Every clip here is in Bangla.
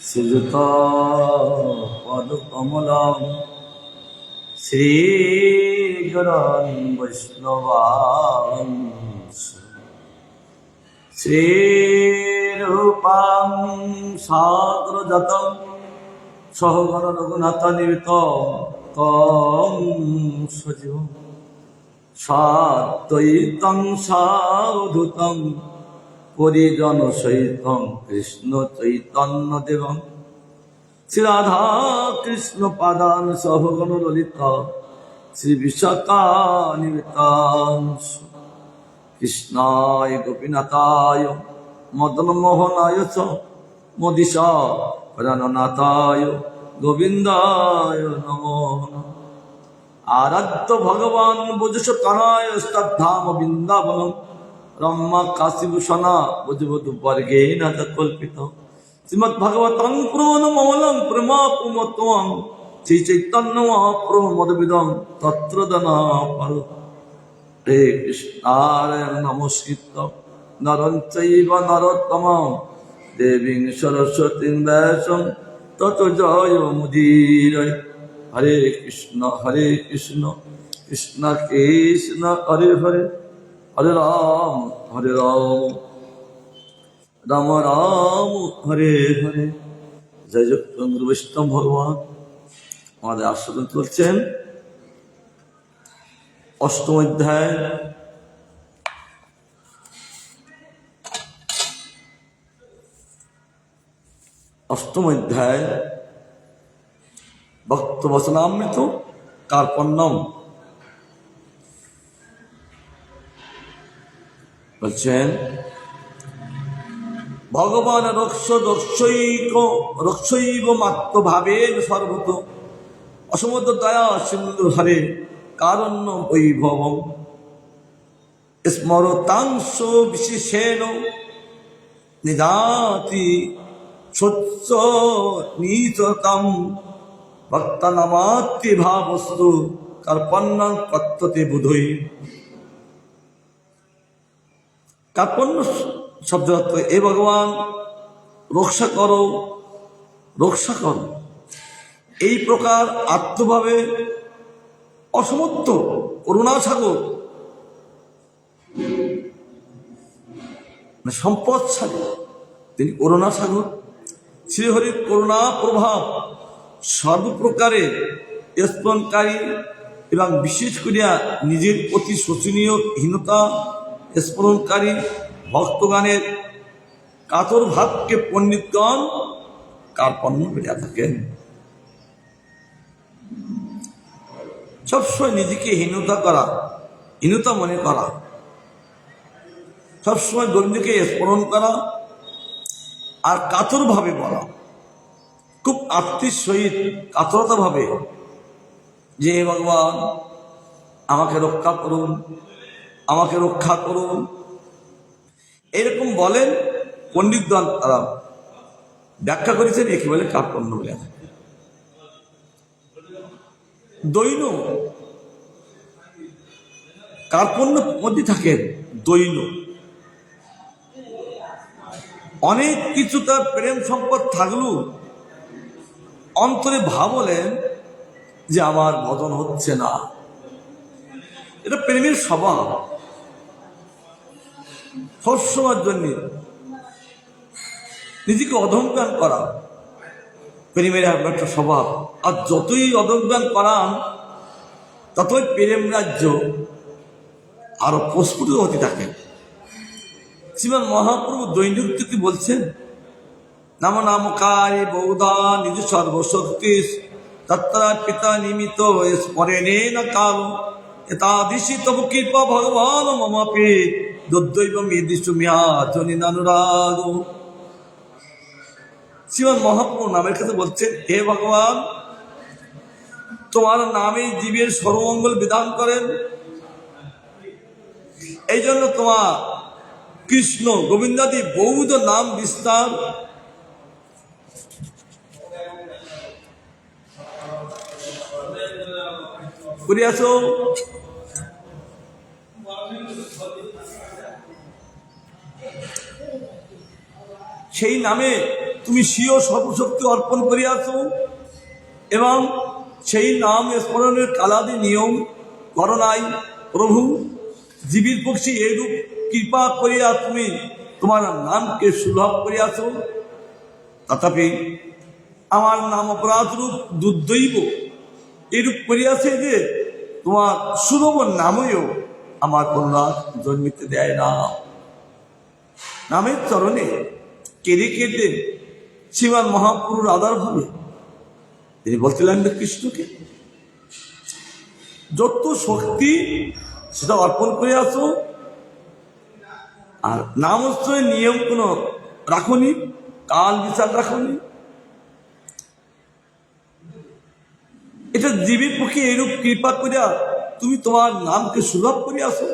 শ্রীযুত পদকমলম শ্রীগুরুন বৈষ্ণবাংশ শ্রীরূপং সাগ্রজাতং সহগণ রঘুনাথ নিমিত্তং তং সজীবং সাদ্বৈতং সাবধূতং পরিজন সহিতং কৃষ্ণ চৈতন্য দেবং শ্রী রাধা কৃষ্ণ পাদান সহগণ ললিতা শ্রী বিশাখানিতাংশ কৃষ্ণায় গোপীনাথায় মদন মোহনায় চ মদিশা প্রাণনাথায় গোবিন্দায় নমো নমঃ। আরাধ্য ভগবান বুঝস কানায় শ্রদ্ধাম বৃন্দাবনম রম্মা কাশীভূষণা বুঝবধু বর্গে না কল্পিত শ্রীমৎ ভাগবতং পুরাণ মমলং প্রেমাপুমত্বং শ্রী চৈতন্য মহাপ্রভু মদবিদং তত্রদনা পাল। হে কৃষ্ণারায়ণ নমস্কৃত নরং চৈব নরোত্তমং দেবীং সরস্বতীং ব্যাসং ততো জয় মুদীরয়ে। হরে কৃষ্ণ কৃষ্ণ কৃষ্ণ হরে হরে হরে রাম রাম রাম হরে হরে। জয় জগৎ বৈষ্ণব ভগবান আমাদের আস্বাদন করছেন অষ্টম অধ্যায় ভক্ত বচনামৃত কার্পণ্যম। বলছেন ভগবান রক্ষৈব মাত্র ভাবেন সর্বত অসমুদ্র দয়া সিন্ধু হরে কারণ্য বৈভবম স্মরতাংশ বিশেষেণ নিদাতি স্বচ্ছ নিচতাম ভক্তানামাত্রি ভাবস্তু কার্পণ্যং কর্ততে বুধৈ। কার্পণ্য শব্দ অর্থ এ ভগবান রক্ষা করো এই প্রকার আত্মভাবে অসমর্থ করুণাসাগর সম্পদশালী তিনি করুণাসাগর শ্রীহরির করুণা প্রভাব সর্বপ্রকারে স্মরণকারী এবং বিশেষ করিয়া নিজের অতি শোচনীয় হীনতা স্মরণকারী ভক্তগানের কাতর ভাবকে পণ্ডিতগণ কার্পণ্য বেড়ে থাকেন। সবসময় নিজেকে হীনতা মনে করা, সবসময় গোবিন্দকে স্মরণ করা আর কাতর ভাবে বলা, খুব আত্মীর সহিত কাতরতা ভাবে যে হে ভগবান আমাকে রক্ষা করুন এরকম বলেন। পণ্ডিতগণ তারা ব্যাখ্যা করেছেন একে বলে কার্পণ্য বলে। দৈন কার্পণ্য মধ্যে থাকেন দৈন, অনেক কিছু তার প্রেম সম্পদ থাকলেও অন্তরে ভাবলেন যে আমার ভজন হচ্ছে না। এটা প্রেমের স্বভাব, সবসময়ের জন্য নিজেকে অধমজ্ঞান করা প্রেমের একটা স্বভাব। আর যতই অধমজ্ঞান করান ততই প্রেম রাজ্য আরো প্রস্ফুটিত হতে থাকে। শ্রীমান মহাপ্রভু দৈনিকটি বলছেন নাম নামকারী বৌধা নিজ সর্বশক্তি তত্রা পিতা নিমিত স্মরণে না কাল এতাদৃশি তব কৃপা ভগবান মমাপি দুর্দৈব মেদিষু মিয়াজনি নানুরাগ। শ্রীমান মহাপ্রভু নামের কাছে বলছেন হে ভগবান তোমার নামে জীবের সর্বমঙ্গল বিধান করেন, এই জন্য তোমার কৃষ্ণ গোবিন্দাদি বহুধ নাম বিস্তার করিয়াছ। সেই নামে তুমি স্বীয় সর্বশক্তি অর্পণ করিয়াছ এবং সেই নাম স্মরণের কালাদি নিয়ম করো নাই প্রভু। জীবীর পক্ষে এইরূপ কৃপা করিয়া তুমি তোমার নামকে সুলভ করিয়াছ, তথাপি আমার নাম অপরাধ রূপ দুর্দৈব এরূপ করিয়াছে যে তোমার সুলভ নামেও আমার অনুরাগ জন্মিতে দেয় না। নামের চরণে কেঁদে কেঁদে শ্রীমান মহাপুরুর আধার ভাবে তিনি বলছিলেন কৃষ্ণকে যত শক্তি সেটা অর্পণ করে আসো, আর নামশ্রয়ের নিয়ম কোনো রাখনি, কাল বিচার রাখনি। এটা জীবের পক্ষে এরূপ কৃপা করিয়া তুমি তোমার নামকে সুলভ করে আসো।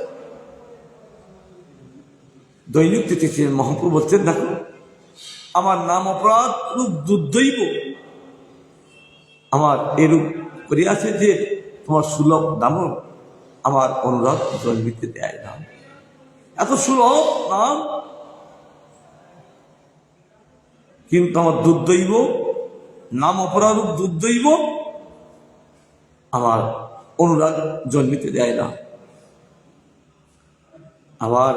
দৈনিক তিথিতে মহাপ্রভু বলছেন, দেখো আমার নাম অপরাধ রূপ দুর্দৈব আমার এরূপ করিয়াছে যে তোমার সুলভ নামও আমার অনুরাগ জন্মিতে দেয় না। এত সুলভ নাম, কিন্তু আমার দুর্দৈব নাম অপরাধ রূপ দুর্দৈব আমার অনুরাগ জন্মিতে দেয় না। আবার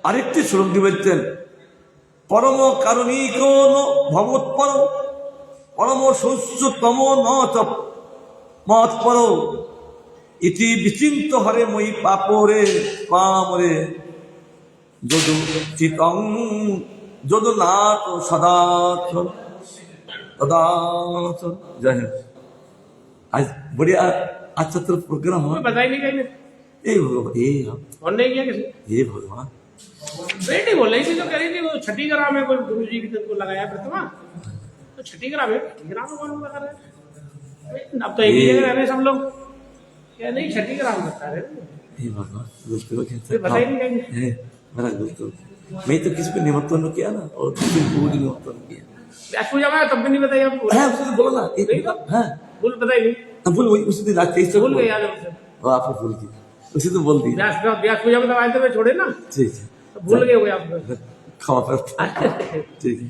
আরেকটি শ্লোক বলছেন, পরম কারণিক ভগবৎপর পরম শস্যতম ন মৎপর ইতি বিচিন্ত হরে মই পাপরে পামরে যদু চিতং যদু নাট সদাচল সদাচল। জয় হিন্দ। आज बढ़िया अच्छा तो प्रोग्राम हुआ। बताई नहीं कहीं ए भगवान, और नहीं किया किसी ये भगवान बेटी बोल रही थी तो कह रही थी वो छठी ग्राम में कोई गुरु जी को लगाया प्रतिमा, तो छठी ग्राम है, ग्राम में कौन लगा रहा है? अब तो एक ही जगह रह रहे सब लोग, क्या नहीं छठी ग्राम बता रहे। हे भगवान, गुस्से में कैसे बताई नहीं कहीं मेरा गुस्से। मैं तो किसी को निमंत्रण किया ना, और किसी को निमंत्रण किया। व्यास पूजा में तब भी नहीं बताई आपको? हाँ उसने बोला ना, हाँ भूल बताई नहीं, भूल वही उसी दिन आज 23 भूल गए याद है मुझसे। वो आपको भूल दी, उसी तो बोल दी। व्यास पूजा में तब आए थे वे छोड़े ना, ठीक है, तो भूल गए हुए आप। खावा पर ठीक है।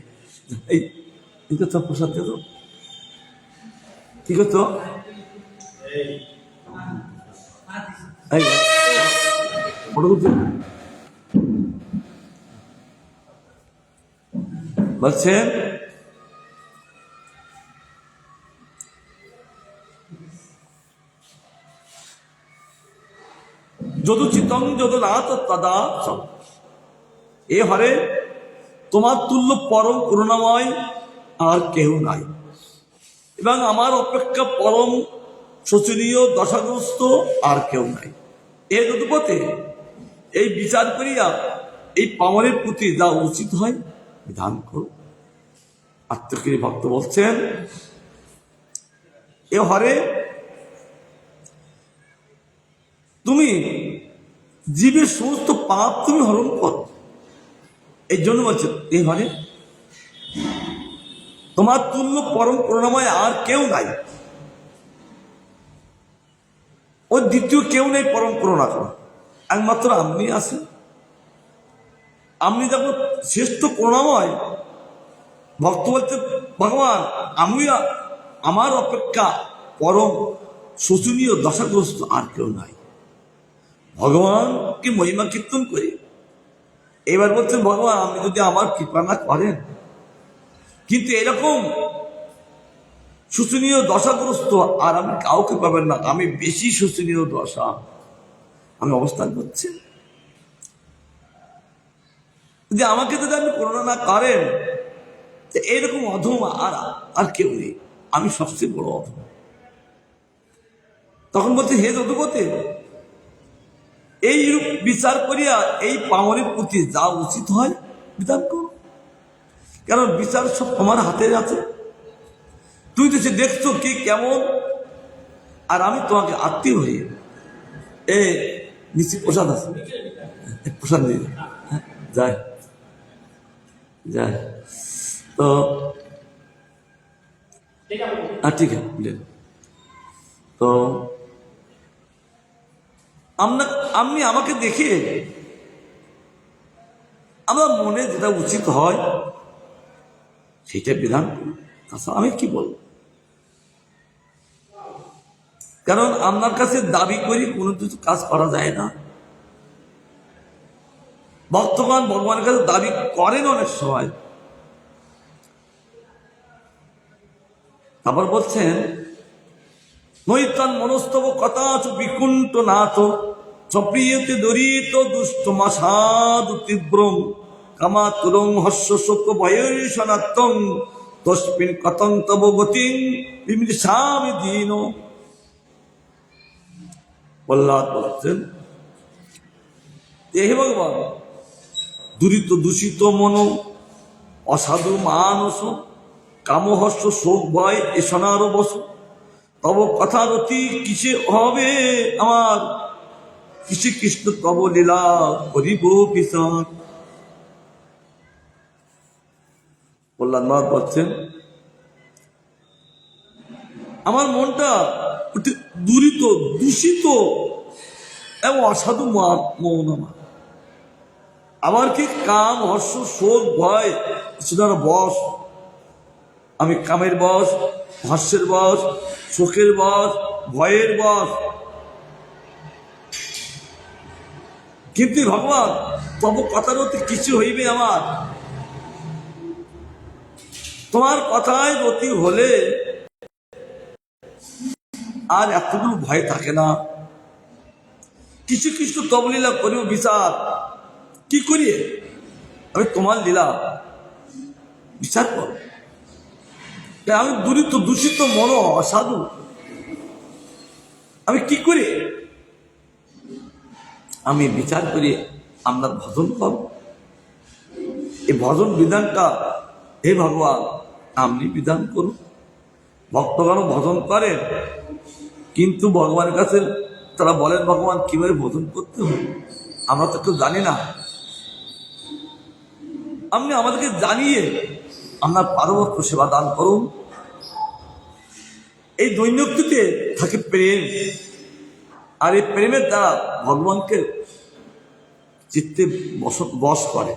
इनको तो प्रसाद दे दो, ठीक है। तो বলছেন যদু চিতং যদু নাথ তদা এ হরে তোমার তুল্য পরম করুণাময় আর কেউ নাই, এবং আমার অপেক্ষা পরম শোচনীয় দশাগ্রস্ত আর কেউ নাই। এ যদুপথে এই বিচার করিয়া এই পামরের প্রতি যা উচিত হয় বিধান করো। আত্মকৃতি ভক্ত বলছেন, এ হরে তুমি জীবের সমস্ত পাপ তুমি হরণ করো। এই জন্য বলছে এই হরে তোমার তুল্য পরম করুণাময় আর কেউ নাই, ওর দ্বিতীয় কেউ নেই পরম করুণা করা, একমাত্র আপনি আছেন। আপনি যখন শ্রেষ্ঠ করুণাময়। ভক্ত বলতে ভগবান আমি আমার অপেক্ষা পরম শোচনীয় দশাগ্রস্ত আর কেউ নাই। ভগবানকে মহিমা কীর্তন করি। এবার বলছেন ভগবান আপনি যদি আমার কৃপা না করেন, কিন্তু এরকম শোচনীয় দশাগ্রস্ত আর আমি কাউকে পাবেন না, আমি বেশি শোচনীয় দশা আমি অবস্থান করছি। যদি আমাকে যদি আপনি করুণা না করেন, এইরকম অধম আর কেউ নেই, আমি সবচেয়ে বড় অধম। তখন বলছে হে যদুপতি, এই রূপ বিচার করিয়া এই পামরের প্রতি যা উচিত হয় বিধান করো, কারণ বিচার সব তোমার হাতে আছে। তুই তো সে দেখছো কে কেমন, আর আমি তোমাকে আত্মীয় হয়ে এ নিশ্চিত প্রসাদ আছে, প্রসাদ দিয়ে যায় যায়। তো ঠিক আছে। তো আপনি আমাকে দেখে আমরা মনে যেটা উচিত হয় সেটা বিধান করুন, তাছাড়া আমি কি বলবো? কারণ আপনার কাছে দাবি করি কোনো কিছু কাজ করা যায় না। ভক্তগণ ভগবানের কাছে দাবি করেন অনেক সময়। তারপর বলছেন নৈতান মনস্তব কথা বিকুণ্ঠ নাথ সপ্রিয়তে দরিত দুষ্ট মাসাদু তীব্রম কামাতুরং হস্য শোক ভয়ের সনাতং তস্মিন কথং তব গতিং বিমৃশামি দীন। প্রহ্লাদ বলছেন, হে ভগবান, দুরিত দূষিত মন অসাধু মানস কামহস্য শোক ভয় এসনার বস তব কথার অতি কিসে হবে আমার, কিসে কৃষ্ণ তব লীলা করিব বিচার। প্রহ্লাদ মহারাজ বলছেন, আমার মনটা দুরিত দূষিত এবং অসাধু মন আমার কি কাম হর্ষ শোক ভয় সেটার বশ। আমি কামের বশ, হর্ষের বশ, শোকের বশ, ভয়ের বশ। কিন্তু ভগবান তব কথার অতি কিছু হইবে আমার, তোমার কথায় গতি হলে আর এতগুলো ভয় থাকে না। কিছু কিছু তব লীলা করিব বিচার, কি করিয়ে আমি তোমার লীলা বিচার কর। আমি দুরিত দূষিত মন অসাধু, আমি কি করি আমি বিচার করি আপনার ভজন করব। এই ভজন বিধানটা হে ভগবান আপনি বিধান করুন। ভক্তগণ ভজন করেন, কিন্তু ভগবানের কাছে তারা বলেন ভগবান কিভাবে ভজন করতে হবে আমরা তো একটু জানি না। আপনি আমাদেরকে জানিয়ে আপনার পারমত্ব সেবা দান করুন। এই দৈন্যক্তিতে থাকে প্রেম, আর এই প্রেমের দ্বারা ভগবানকে চিত্তে বশ করে।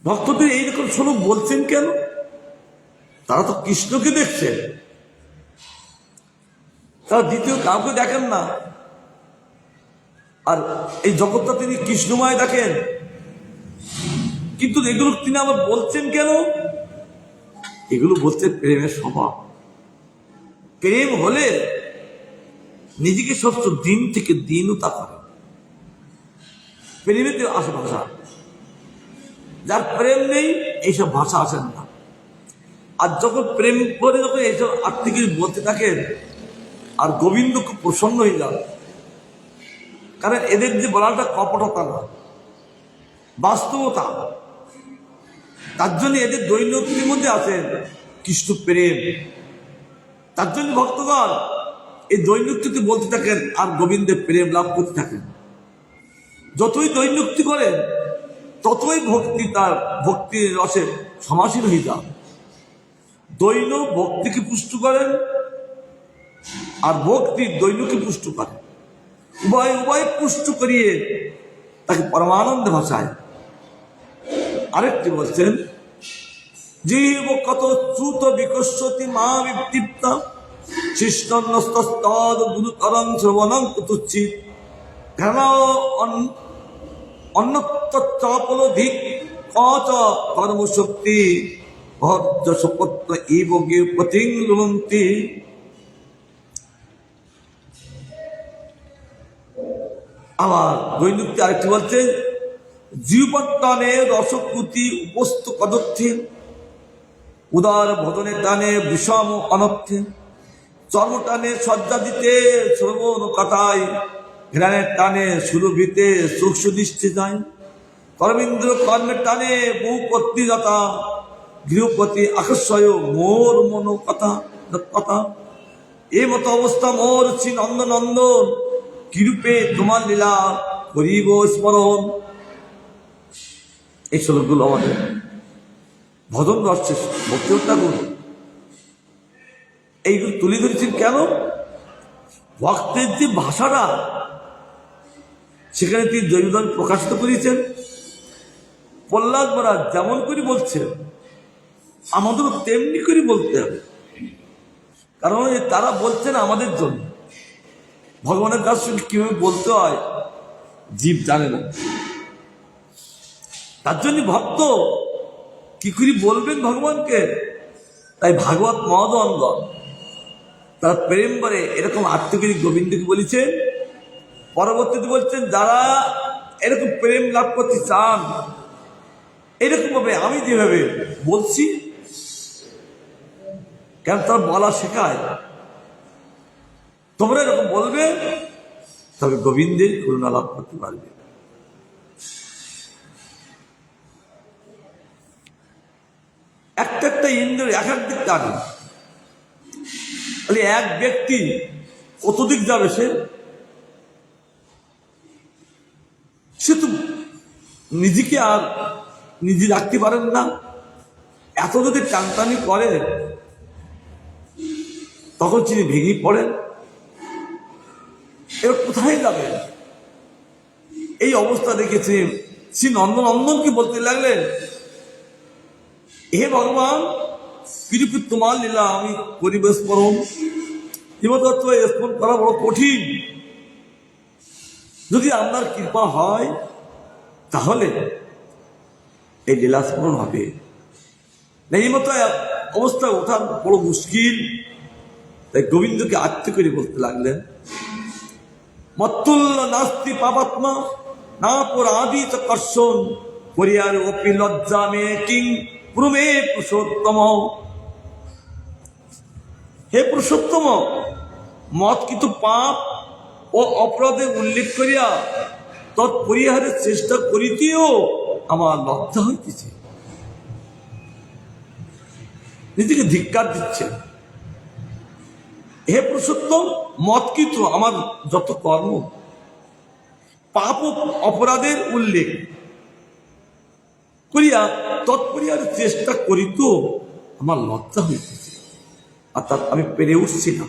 ভক্তদের এইরকম স্বরূপ বলছেন কেন? তারা তো কৃষ্ণকে দেখছেন, তারা দ্বিতীয় কাউকে দেখেন না। আর এই জগৎটা তিনি কৃষ্ণময় দেখেন, কিন্তু এগুলো তিনি আবার বলছেন কেন? এগুলো বলছেন প্রেমের স্বভাব। প্রেম হলে নিজেকে সবচ দিন থেকে দিনতা করে। প্রেমের আসে ভাষা, যার প্রেম নেই এইসব ভাষা আসেন না। আর যখন প্রেম করে যখন এইসব আত্মিক বলতে থাকেন আর গোবিন্দ খুব প্রসন্ন হয়ে যান। কারণ এদের যে বলাটা কপটতা না, বাস্তবতা। তার জন্য এদের দৈন্যক্তির মধ্যে আছেন কৃষ্ণ প্রেম। তার জন্য ভক্তগণ এই দৈন্যক্তিতে বলতে থাকেন আর গোবিন্দের প্রেম লাভ করতে থাকেন। যতই দৈন্যক্তি করেন ততই ভক্তি তার ভক্তির রসে সমাসীন হয়ে যান। দৈন্য ভক্তিকে পুষ্ট করেন আর ভক্তি দৈন্যকে পুষ্ট করে। উভয় উভয় পুষ্ট করিয়ে তাকে পরমানন্দে ভাসায়। আরেকটি বলছেন, জীব কত চ্যুত বিকশতি মা বিদীপ্তা শিষ্টস্তদ গুরুতরং শ্রবণং কুতুচ্ছিত ঘন অন্যতপলধিক কচ কর্মশক্তি ভদ্র সপত্ন ইবগে পতিং লুনন্তি। আবার দৈনিকটি আরেকটি বলছে, জীবটানে রসকুতি উপস্থ কদর্থে উদার ভদনে টানে বিষম অনর্থে চর্ম টানে সজ্জা দিতে শ্রবণ কাটায় ঘ্রাণের টানে সুরভিতে সুদৃষ্টি যায় কর্মেন্দ্র কর্মের টানে বহু পত্নীরতা গৃহপতি আকর্ষয় মোর মনো কথা কথা। এই মতো অবস্থা মোর শ্রী নন্দনন্দন কিরূপে তোমার লীলা করিব স্মরণ। এই শ্লোকগুলো আমাদের ভজন রসছে ভক্তি ঠাকুর এইগুলো তুলে ধরেছেন কেন? ভক্তের যে ভাষাটা সেখানে তিনি দৈবধন প্রকাশিত করেছেন। প্রহ্লাদ মহারাজ যেমন করে বলছে আমাদেরও তেমনি করে বলতে হবে, কারণ তারা বলছেন আমাদের জন্য। ভগবানের কাছ থেকে কিভাবে বলতে হয় জীব জানে না, তার জন্য ভক্ত কি করে বলবেন ভগবানকে। তাই ভাগবত মহোদয়গণ তার প্রেম করে এরকম আত্মগিরি গোবিন্দকে বলেছেন। পরবর্তীতে বলছেন যারা এরকম প্রেম লাভ করতে চান এরকম ভাবে আমি যেভাবে বলছি, কেন তার বলা শেখায়, তোমরা এরকম বলবে তবে গোবিন্দের করুণা লাভ করতে পারবে। একটা একটা ইন্দ্র এক এক দিক টানে, তাহলে এক ব্যক্তি কত দিক যাবে? সে তো নিজেকে আর নিজে রাখতে পারেন না। এত যদি টানটানি করে তখন তিনি ভেঙে পড়েন। এবার কোথায় যাবেন? এই অবস্থা দেখেছি শ্রী নন্দনন্দনকে বলতে লাগলেন, হে ভগবান, কিরূপে তোমার লীলা আমি করিবে স্মরণ। হিমদত্ত স্মরণ করা বড় কঠিন। যদি আপনার কৃপা হয় তাহলে এই লীলা স্মরণ হবে না, এই মতো অবস্থায় ওঠা বড় মুশকিল। তাই গোবিন্দকে আত্মীয় করে বলতে লাগলেন, মত্তুল্য নাস্তি পাপাত্মা না পরাধি চ কর্ষণ করিয়ার অপি লজ্জা মে কিং প্রমে পুরুষোত্তম। হে পুরুষোত্তম, মত কিন্তু পাপ ও অপরাধে উল্লেখ করিয়া তৎপরিহারের চেষ্টা করিতেও আমার লজ্জা হইতেছে। নিজেকে ধিক্কার দিচ্ছে। হে পুরুষোত্তম, মত কিন্তু আমার যত কর্ম পাপ ও অপরাধের উল্লেখ করিয়া তৎপরিহারের চেষ্টা করিতেও আমার লজ্জা হইতেছে, অর্থাৎ আমি পেরে উঠছি না।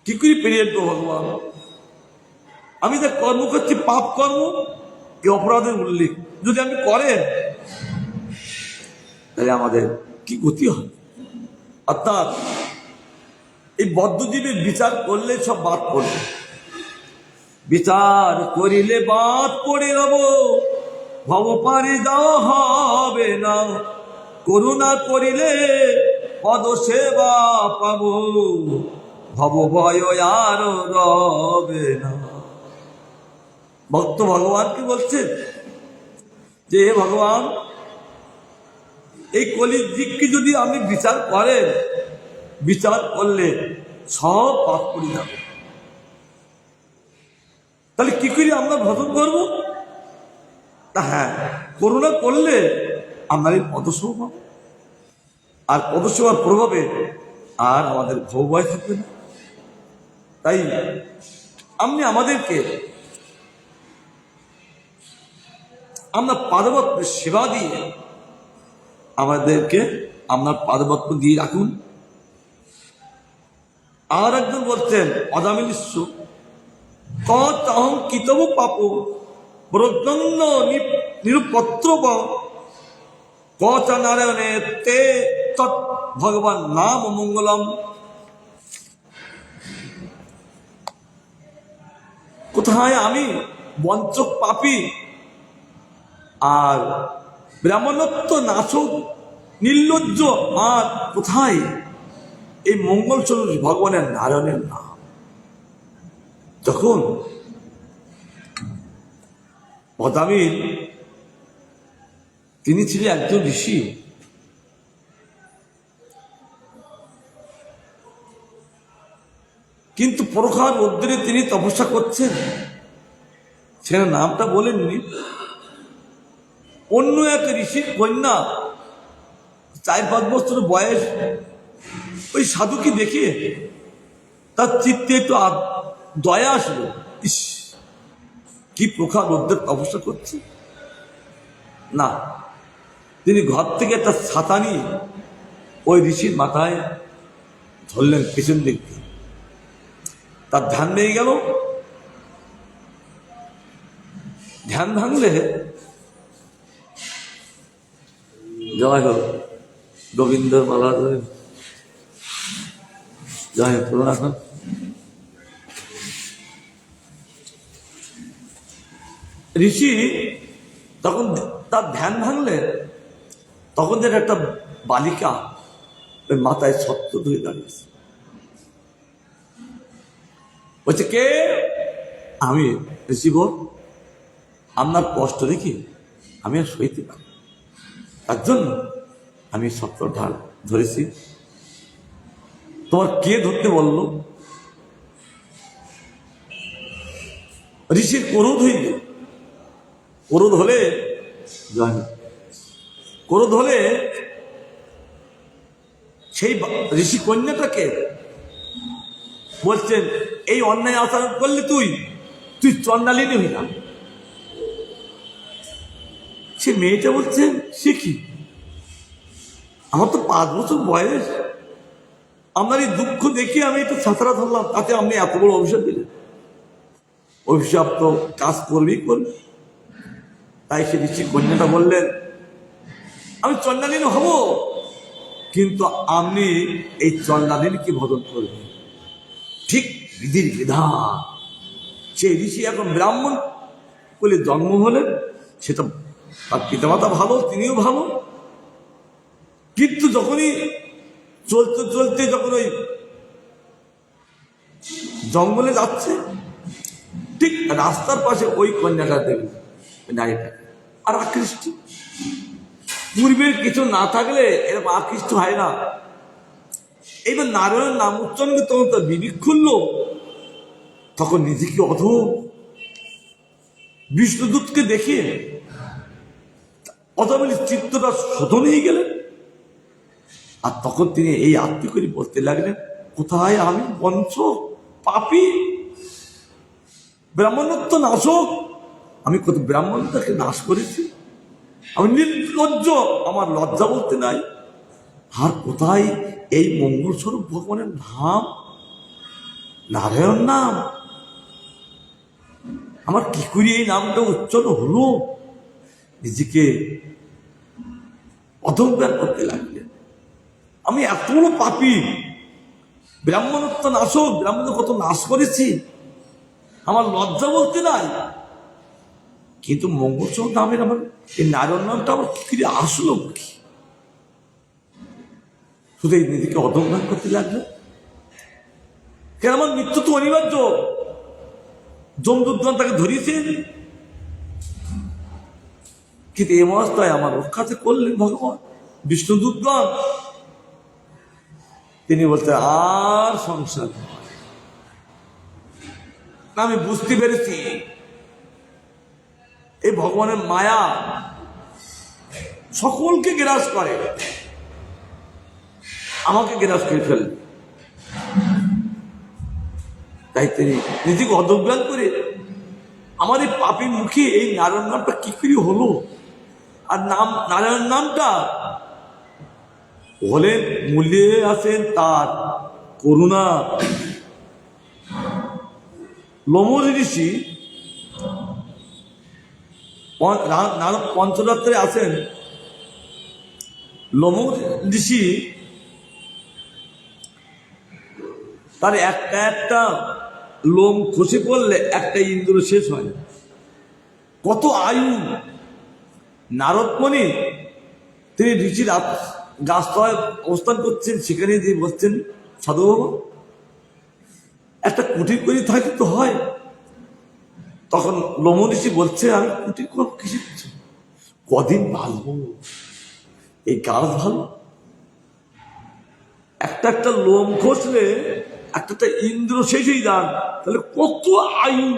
কি করে পেরে উঠবো ভগবান? আমি যা কর্ম করছি পাপ কর্ম, এই অপরাধের উল্লেখ যদি আমি করেন তাহলে আমাদের কি গতি হয়? অর্থাৎ এই বদ্ধজীবের বিচার করলে সব বাদ পড়বে। বিচার করিলে বাদ পড়ে রব, ভব পারি যাওয়া হবে না। করুণা করিলে পদ সেবা পাব, ভব ভয় আর রবে না। ভক্ত ভগবানকে বলছেন যে হে ভগবান, এই কলির দিককে যদি আপনি বিচার করেন, বিচার করলে সব পাপ করে যাবে। তাহলে কি করে আমরা ভজন করবো? তা হ্যাঁ, করুণা করলে আমরা এই পদসেবা পাবো, আর পদসেবার প্রভাবে আর আমাদের ভয় থাকবে না। তাই আপনি আমাদেরকে আমরা পাদপত্র সেবা দিয়ে আমাদেরকে আপনার পাদপত্র দিয়ে রাখুন। আর একজন বলছেন অদামিনিস্য তহং কিতব পাপ প্রজ্ঞন্ন নিরুপত্র কচা নারায়ণে তে তৎ ভগবান নাম মঙ্গলম। কোথায় আমি বঞ্চক পাপী আর ব্রাহ্মণত্ব নাচক নির্লজ্জ, আর কোথায় এই মঙ্গল স্বরূপ ভগবানের নারায়ণের নাম? যখন বদামীর তিনি ছিলেন একজন ঋষি, কিন্তু প্রখর রৌদ্রে তিনি তপস্যা করছেন। সেখানে নামটা বলেননি। অন্য এক ঋষির কন্যা 4-5 বছর বয়স, ওই সাধুকে দেখে তার চিত্তে একটু দয়া আসলো। ইস, কি প্রখর রৌদ্রে তপস্যা করছে না। তিনি ঘর থেকে একটা ছাতা নিয়ে ওই ঋষির মাথায় ধরলেন পেছন দিক দিয়ে। তার ধ্যান ভেঙে গেল। ধ্যান ভাঙলে জয় হোক গোবিন্দ মালা ধরে জয় হোক এখন ঋষি তখন তার ধ্যান ভাঙলেন, তখন যেন একটা বালিকা ওই মাথায় ছত্র ধরে দাঁড়িয়েছে, বলছে কে? আমি ঋষি গো, আপনার কষ্ট দেখি আমি আর সইতে পারি, তার জন্য আমি ছত্র ধরেছি। তোমার কে ধরতে বলল? ঋষির ক্রোধ হইল। ক্রোধ হলে ক্রোধ হলে সেই ঋষি কন্যাটাকে বলছেন, এই অন্যায় আচরণ করলে তুই চন্ডালিনী হই না। সে মেয়েটা বলছে, সে কি? আমার তো 5 বছর বয়স, আমার এই দুঃখ দেখে আমি একটু ছাত্রা ধরলাম, তাতে আপনি এত বড় অভিশাপ দিলেন। অভিশাপ তো কাজ করবেই করবে। তাই সে ঋষি কন্যাটা বললেন, আমি চন্ডালিনী হব, কিন্তু আপনি এই চন্ডালিনীকে ভজন করবেন ঠিক বিধির বিধান। সেই ঋষি এখন ব্রাহ্মণ বলে জন্ম হলেন, সেটা তার পিতামাতা ভালো, তিনিও ভালো, কিন্তু যখনই চলতে চলতে যখন ওই জঙ্গলে যাচ্ছে, ঠিক রাস্তার পাশে ওই কন্যাটা দেখল, নারীটা আর আকৃষ্ট। পূর্বের কিছু না থাকলে এরকম আকৃষ্ট হয় না। এইবার নারায়ণের নাম উচ্চারণ তখন তার বিবেক খুলল, তখন নিজেকে অধম বিষ্ণুদূতকে দেখে অধমের চিত্তটা শোধন হয়ে গেলেন। আর তখন তিনি এই আত্মীয় করে বলতে লাগলেন, কোথায় আমি বঞ্চ পাপী ব্রাহ্মণত্ব নাশক, আমি কত ব্রাহ্মণতাকে নাশ করেছি, আমি নির্লজ্জ, আমার লজ্জা বলতে নাই। আর কোথায় এই মঙ্গল স্বরূপ ভগবানের নাম, নারায়ণ নাম, আমার কি করে এই নামটা উচ্চারণ হলো? নিজেকে অধজ্ঞান করতে লাগলেন, আমি এত বড় পাপী, ব্রাহ্মণত্ব নাশক, ব্রাহ্মণ কত নাশ করেছি, আমার লজ্জা বলতে নাই। কিন্তু মঙ্গলচন্দ্র নামের আমার এই নারায়ণ নামটা আমার কি করে আসলো? কি শুধু এই নিজেকে অধজ্ঞান করতে লাগলো। কেন আমার মৃত্যু তো অনিবার্য, যমদূতগণ তাকে ধরিয়েছেন, কিন্তু এই অবস্থায় আমার রক্ষাতে করলেন ভগবান বিষ্ণুদূতগণ। তিনি বলতে, আর সংসার আমি বুঝতে পেরেছি এই ভগবানের মায়া সকলকে গ্রাস করে, আমাকে গ্রাস করে ফেলবে। তাই তিনি নিজেকে অধজ্ঞান করে আমার এই পাপীর মুখে এই নারায়ণ নামটা কি করে হলো। আর নাম নারায়ণ নামটা হলেন, মূল্যে আছেন তার করুণা। লোমজ ঋষি নারদ পঞ্চরাত্রে আছেন। লোমজ ঋষি তার একটা একটা লোম খসে পড়লে একটা ইন্দ্র শেষ হয় না, কত আয়ু। নারদমণি তিনি ঋষির গাছতলায় অবস্থান করছেন, সেখানে দিয়ে বলছেন, সাধু বাবা একটা কুটির করে থাকতে তো হয়। তখন লোমজ ঋষি বলছে, আমি কুটির করব কিসের জন্য, কদিন ভালো এই গাছ ভালো, একটা একটা লোম খসলে একটা ইন্দ্র শেষ হয়ে যান, তাহলে কত আয়ু,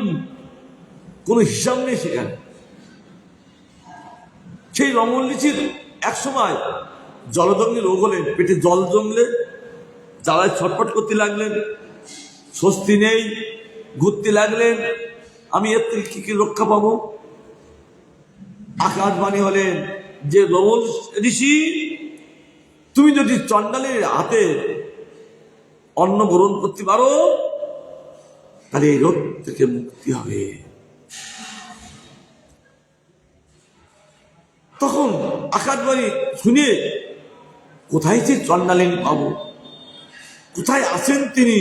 কোনো হিসাব নেই সেখানে। সেই রমণ ঋষির এক সময় জলদগ্নি রোগ হলেন, পেটে জল জমলে জ্বালায় ছটফট করতে লাগলেন, স্বস্তি নেই, ঘুরতে লাগলেন, আমি এর থেকে কি কি রক্ষা পাবো। আকাশবাণী হলেন যে রমণ ঋষি, তুমি যদি চণ্ডালের হাতে অন্ন গ্রহণ করতে পারো তাহলে এই রোগ থেকে মুক্তি হবে। তখন আকাশবাণী শুনে কোথায় যে চণ্ডালিনী পাবো, কোথায় আছেন তিনি?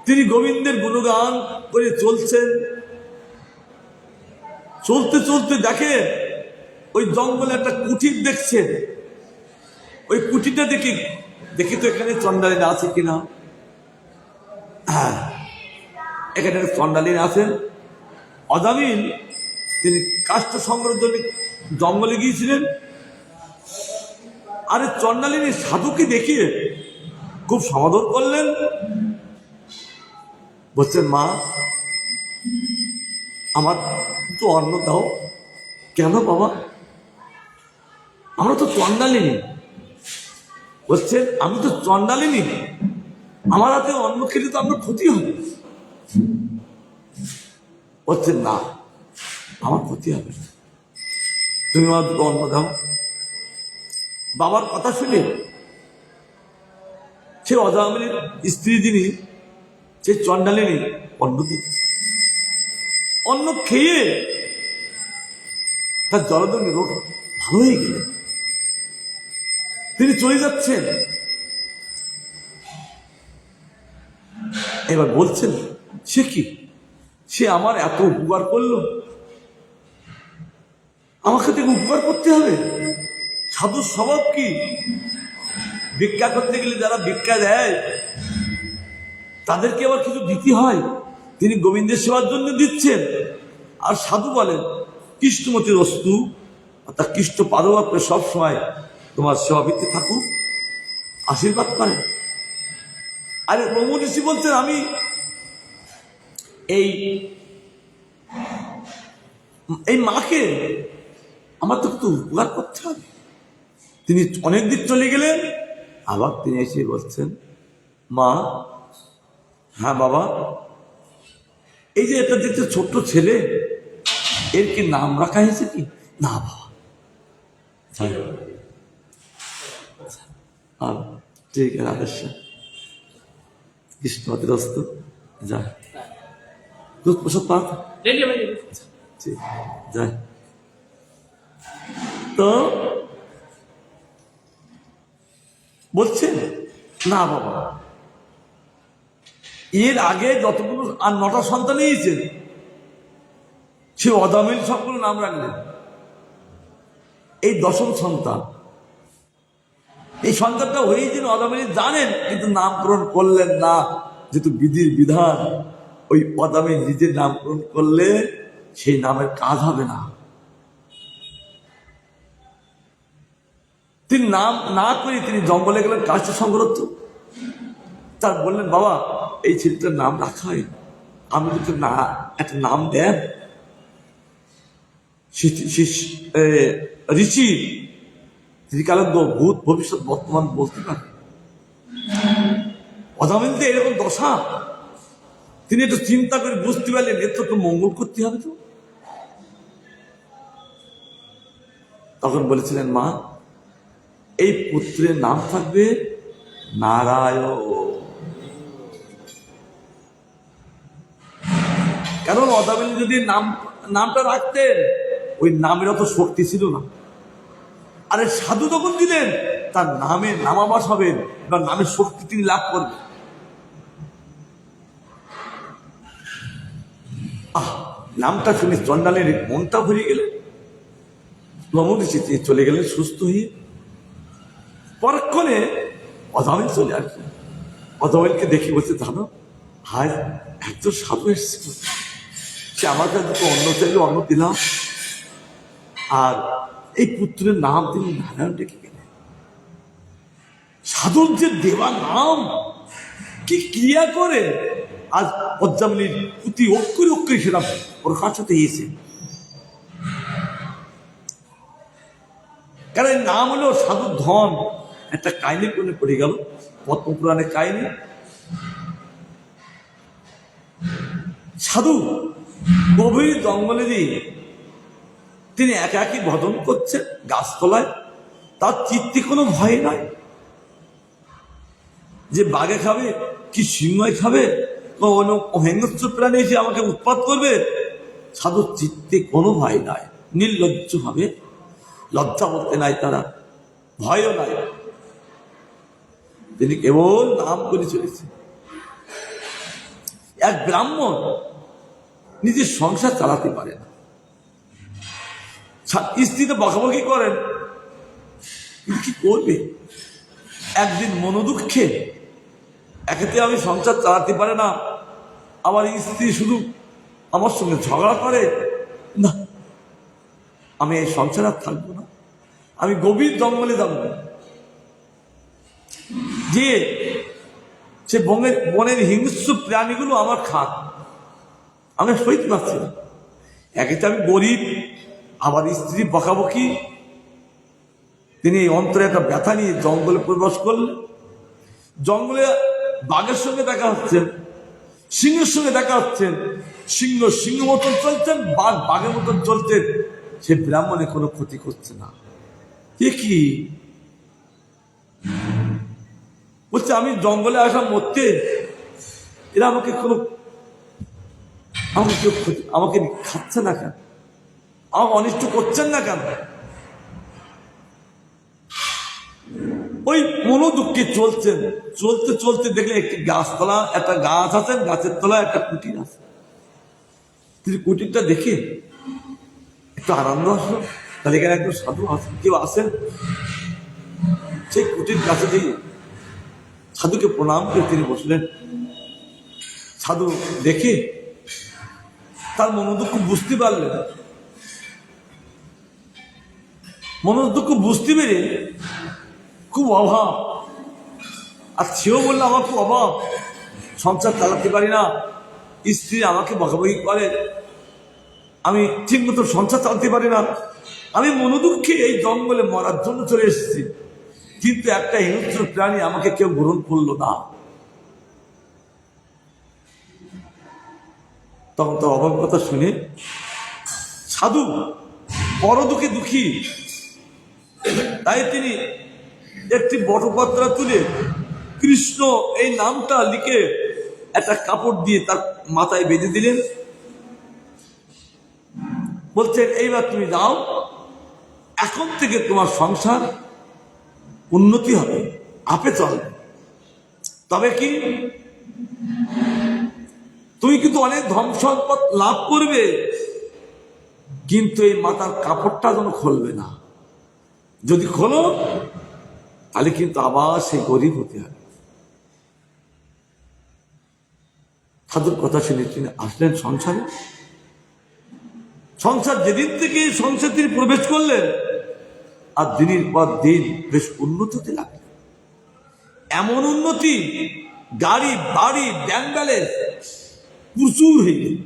তিনি গোবিন্দের গুণগান করে চলছেন। চলতে চলতে দেখে ওই জঙ্গলে একটা কুটির দেখছেন। ওই কুটিরটা দেখি তো এখানে চণ্ডালিনী আছে কিনা। হ্যাঁ, এখানে চণ্ডালিনী আছেন। অজামিল তিনি কাষ্ঠ সংগ্রহের জন্য জঙ্গলে গিয়েছিলেন। আরে চণ্ডালিনী সাধুকে দেখিয়ে খুব সমাদর করলেন। বলছেন, মা আমার তো অন্ন দাও। কেন বাবা? আমরা তো চণ্ডালিনী। বলছেন, আমি তো চণ্ডালিনী, আমার হাতে অন্ন খেলে তো আপনার ক্ষতি হবে। বলছেন, না, আমার ক্ষতি হবে না, তুমি আমার দুটো অন্ন দাও। বাবার কথা শুনে সে অজামিলের স্ত্রী যিনি, সে চণ্ডালিনী অন্ন দিল। অন্ন খেয়ে তার জলদঙ্গি রোগ ভালো হয়ে গেলেন। তিনি চলে যাচ্ছেন। এবার বলছেন, সে কি, সে আমার এত উপকার করলো, আমাকে থেকে উপকার করতে হবে? সাধুর স্বভাব কি? ভিক্ষা করতে গেলে যারা ভিক্ষা দেয় তাদেরকে আবার কিছু দিতে হয়। তিনি গোবিন্দের সেবার জন্য দিচ্ছেন। আর সাধু বলেন, কৃষ্ণমতির বস্তু অর্থাৎ কৃষ্ণ পাদবাক্যে সবসময় তোমার সেবাবৃত্তি থাকুক, আশীর্বাদ করেন। আরে ব্রহ্ম ঋষি বলছেন, আমি এই মাকে আমার তো একটু উপকার করতে হবে। তিনি অনেক দিক চলে গেলেন। আবার তিনি এসে বলছেন, মা, হ্যাঁ বাবা, এই যে এটা দেখতে ছোট্ট ছেলে, এর কি নাম রাখা হয়েছে কি? না বাবা, ঠিক আছে, আদেশ কৃষ্ণদ্রস্ত যা দুধ প্রসাদ পাক ঠিক যায়। তো বলছেন, না বাবা, এর আগে যতগুলো আর 9টা সন্তান নিয়েছে, সে অজামিল সবগুলো নাম রাখলেন। এই 10ম সন্তান, এই সন্তানটা হয়েছেন অজামিল জানেন, কিন্তু নামকরণ করলেন না, যেহেতু বিধির বিধান। ওই অজামিল নিজের নামকরণ করলে সেই নামের কাজ হবে না। তিনি নাম না করে তিনি জঙ্গলে গেলেন কাষ্ঠ সংগ্রহ। তার বললেন, বাবা, এই ছেলেটার নাম রাখা হয়, আমি যদি না একটা নাম দেন। ঋষি ত্রিকালজ্ঞ ভূত ভবিষ্যৎ বর্তমান বলতে পারেন। অজামিল তো এরকম দশা, তিনি একটু চিন্তা করে বুঝতে পারলেন, এর তো মঙ্গল করতে হবে। তো তখন বলেছিলেন, মা, এই পুত্রের নাম থাকবে নারায়ণ। কারণ অজামিল যদি নামটা রাখতেন, ওই নামের অত শক্তি ছিল না। আরে সাধু তখন দিলেন, তার নামে নামাবাস হবেন বা নামের শক্তি তিনি লাভ করবেন। নামটা শুনে চণ্ডালের মনটা ভরে গেলেন। চলে গেলেন সুস্থ হয়ে। পরক্ষণে অজামিল চলে আসলেন। অজামিলকে দেখি বলছে, জানো, হায় একজন সাধু এসেছিল, সে আমার কাছে দুটো অন্ন চাইলে অন্ন দিলাম, আর এই পুত্রের নাম তিনি নারায়ণ ডেকে গেলেন। সাধুর যে দেওয়া নাম কি ক্রিয়া করে, আজ অজামিলের প্রতি অক্ষরে অক্ষরে সেটা প্রকাশ হতে এসে। কারণ এই নাম হলো সাধুর ধন। একটা কাহিনী করে পড়ে গেল, পদ্মপুরাণের কাহিনী। সাধু গভীর জঙ্গলে দিয়ে তিনি একাকী ভজন করছেন গাছতলায়। তার চিত্তে কোনো ভয় নাই যে বাঘে খাবে কি সিংহে খাবে, হিংস্র প্রাণী এসে আমাকে উৎপাত করবে। সাধুর চিত্তে কোনো ভয় নাই, নির্লজ্জ ভাবে লজ্জা বলতে নাই তারা, ভয়ও নাই, তিনি কেবল নাম করে চলেছে। এক ব্রাহ্মণ নিজের সংসার চালাতে পারে না, স্ত্রীতে বকাবকি করেন, কি করবে? একদিন মনোদুঃখে একেতে আমি সংসার চালাতে পারে না, আমার স্ত্রী শুধু আমার সঙ্গে ঝগড়া করে, না আমি এই সংসার আর থাকবো না, আমি গভীর জঙ্গলে যাব, যে সে বনের হিংস্র প্রাণীগুলো আমার খাক, আমি সইতে পারছি না। একেতে আমি গরিব, আবার স্ত্রী বকাবকি, তিনি এই অন্তরে একটা ব্যথা নিয়ে জঙ্গলে প্রবেশ করলেন। জঙ্গলে বাঘের সঙ্গে দেখা হচ্ছেন, সিংহের সঙ্গে দেখা হচ্ছেন, সিংহ সিংহ মতন চলছেন, বাঘ বাঘের মতন চলছেন, সে ব্রাহ্মণে কোনো ক্ষতি করছে না। কি বলছে, আমি জঙ্গলে আসা মরতে, এরা আমাকে কোনো আমাকে খাচ্ছে না কেন, আমাকে অনিষ্ট করছেন না কেন? ওই মনোদুঃখে চলছেন, চলতে চলতে দেখলে একটি গাছতলা, একটা গাছ আছে, গাছের তলায় একটা কুটির আছে। তিনি কুটিরটা দেখে একটু আনন্দ আসলো, তাহলে এখানে একটু সাধু আছে, কেউ আসেন। সেই কুটির কাছে দিয়ে সাধুকে প্রণাম করে তিনি বসলেন। সাধু দেখে তার মনোদুঃখ বুঝতে পারলেন, মনোদুঃখ বুঝতে পেরে খুব অভাব, আর সেও বললো আমার খুব অভাব, সংসার চালাতে পারি না, স্ত্রী আমাকে বকাবকি করে, আমি ঠিক মতো সংসার চালাতে পারি না, আমি মনোদুঃখে এই জঙ্গলে মরার জন্য চলে এসেছি, কিন্তু একটা হিংস্র প্রাণী আমাকে কেউ গ্রহণ করলো না। তখন তো অভাব কথা শুনে সাধু বড় দুঃখে দুঃখী, তাই তিনি একটি বটপত্রা তুলে কৃষ্ণ এই নামটা লিখে একটা কাপড় দিয়ে তার মাথায় বেঁধে দিলেন। বলছেন, এইবার তুমি যাও, এখন থেকে তোমার সংসার উন্নতি হবে, আপে চলবে। তবে কি, তুমি কিন্তু অনেক ধন সম্পদ লাভ করবে, কিন্তু এই মাথার কাপড়টা যেন খুলবে না, যদি খোলো তাহলে কিন্তু আবার সেই গরিব হতে হবে। সাধুর কথা শুনে তিনি আসলেন সংসারে। সংসার যেদিন থেকে সংসার তিনি প্রবেশ করলেন, আর দিনের পর দিন বেশ উন্নতি হতে লাগলেন। এমন উন্নতি, গাড়ি বাড়ি ব্যাংক ব্যালেন্স প্রচুর হয়ে গেল।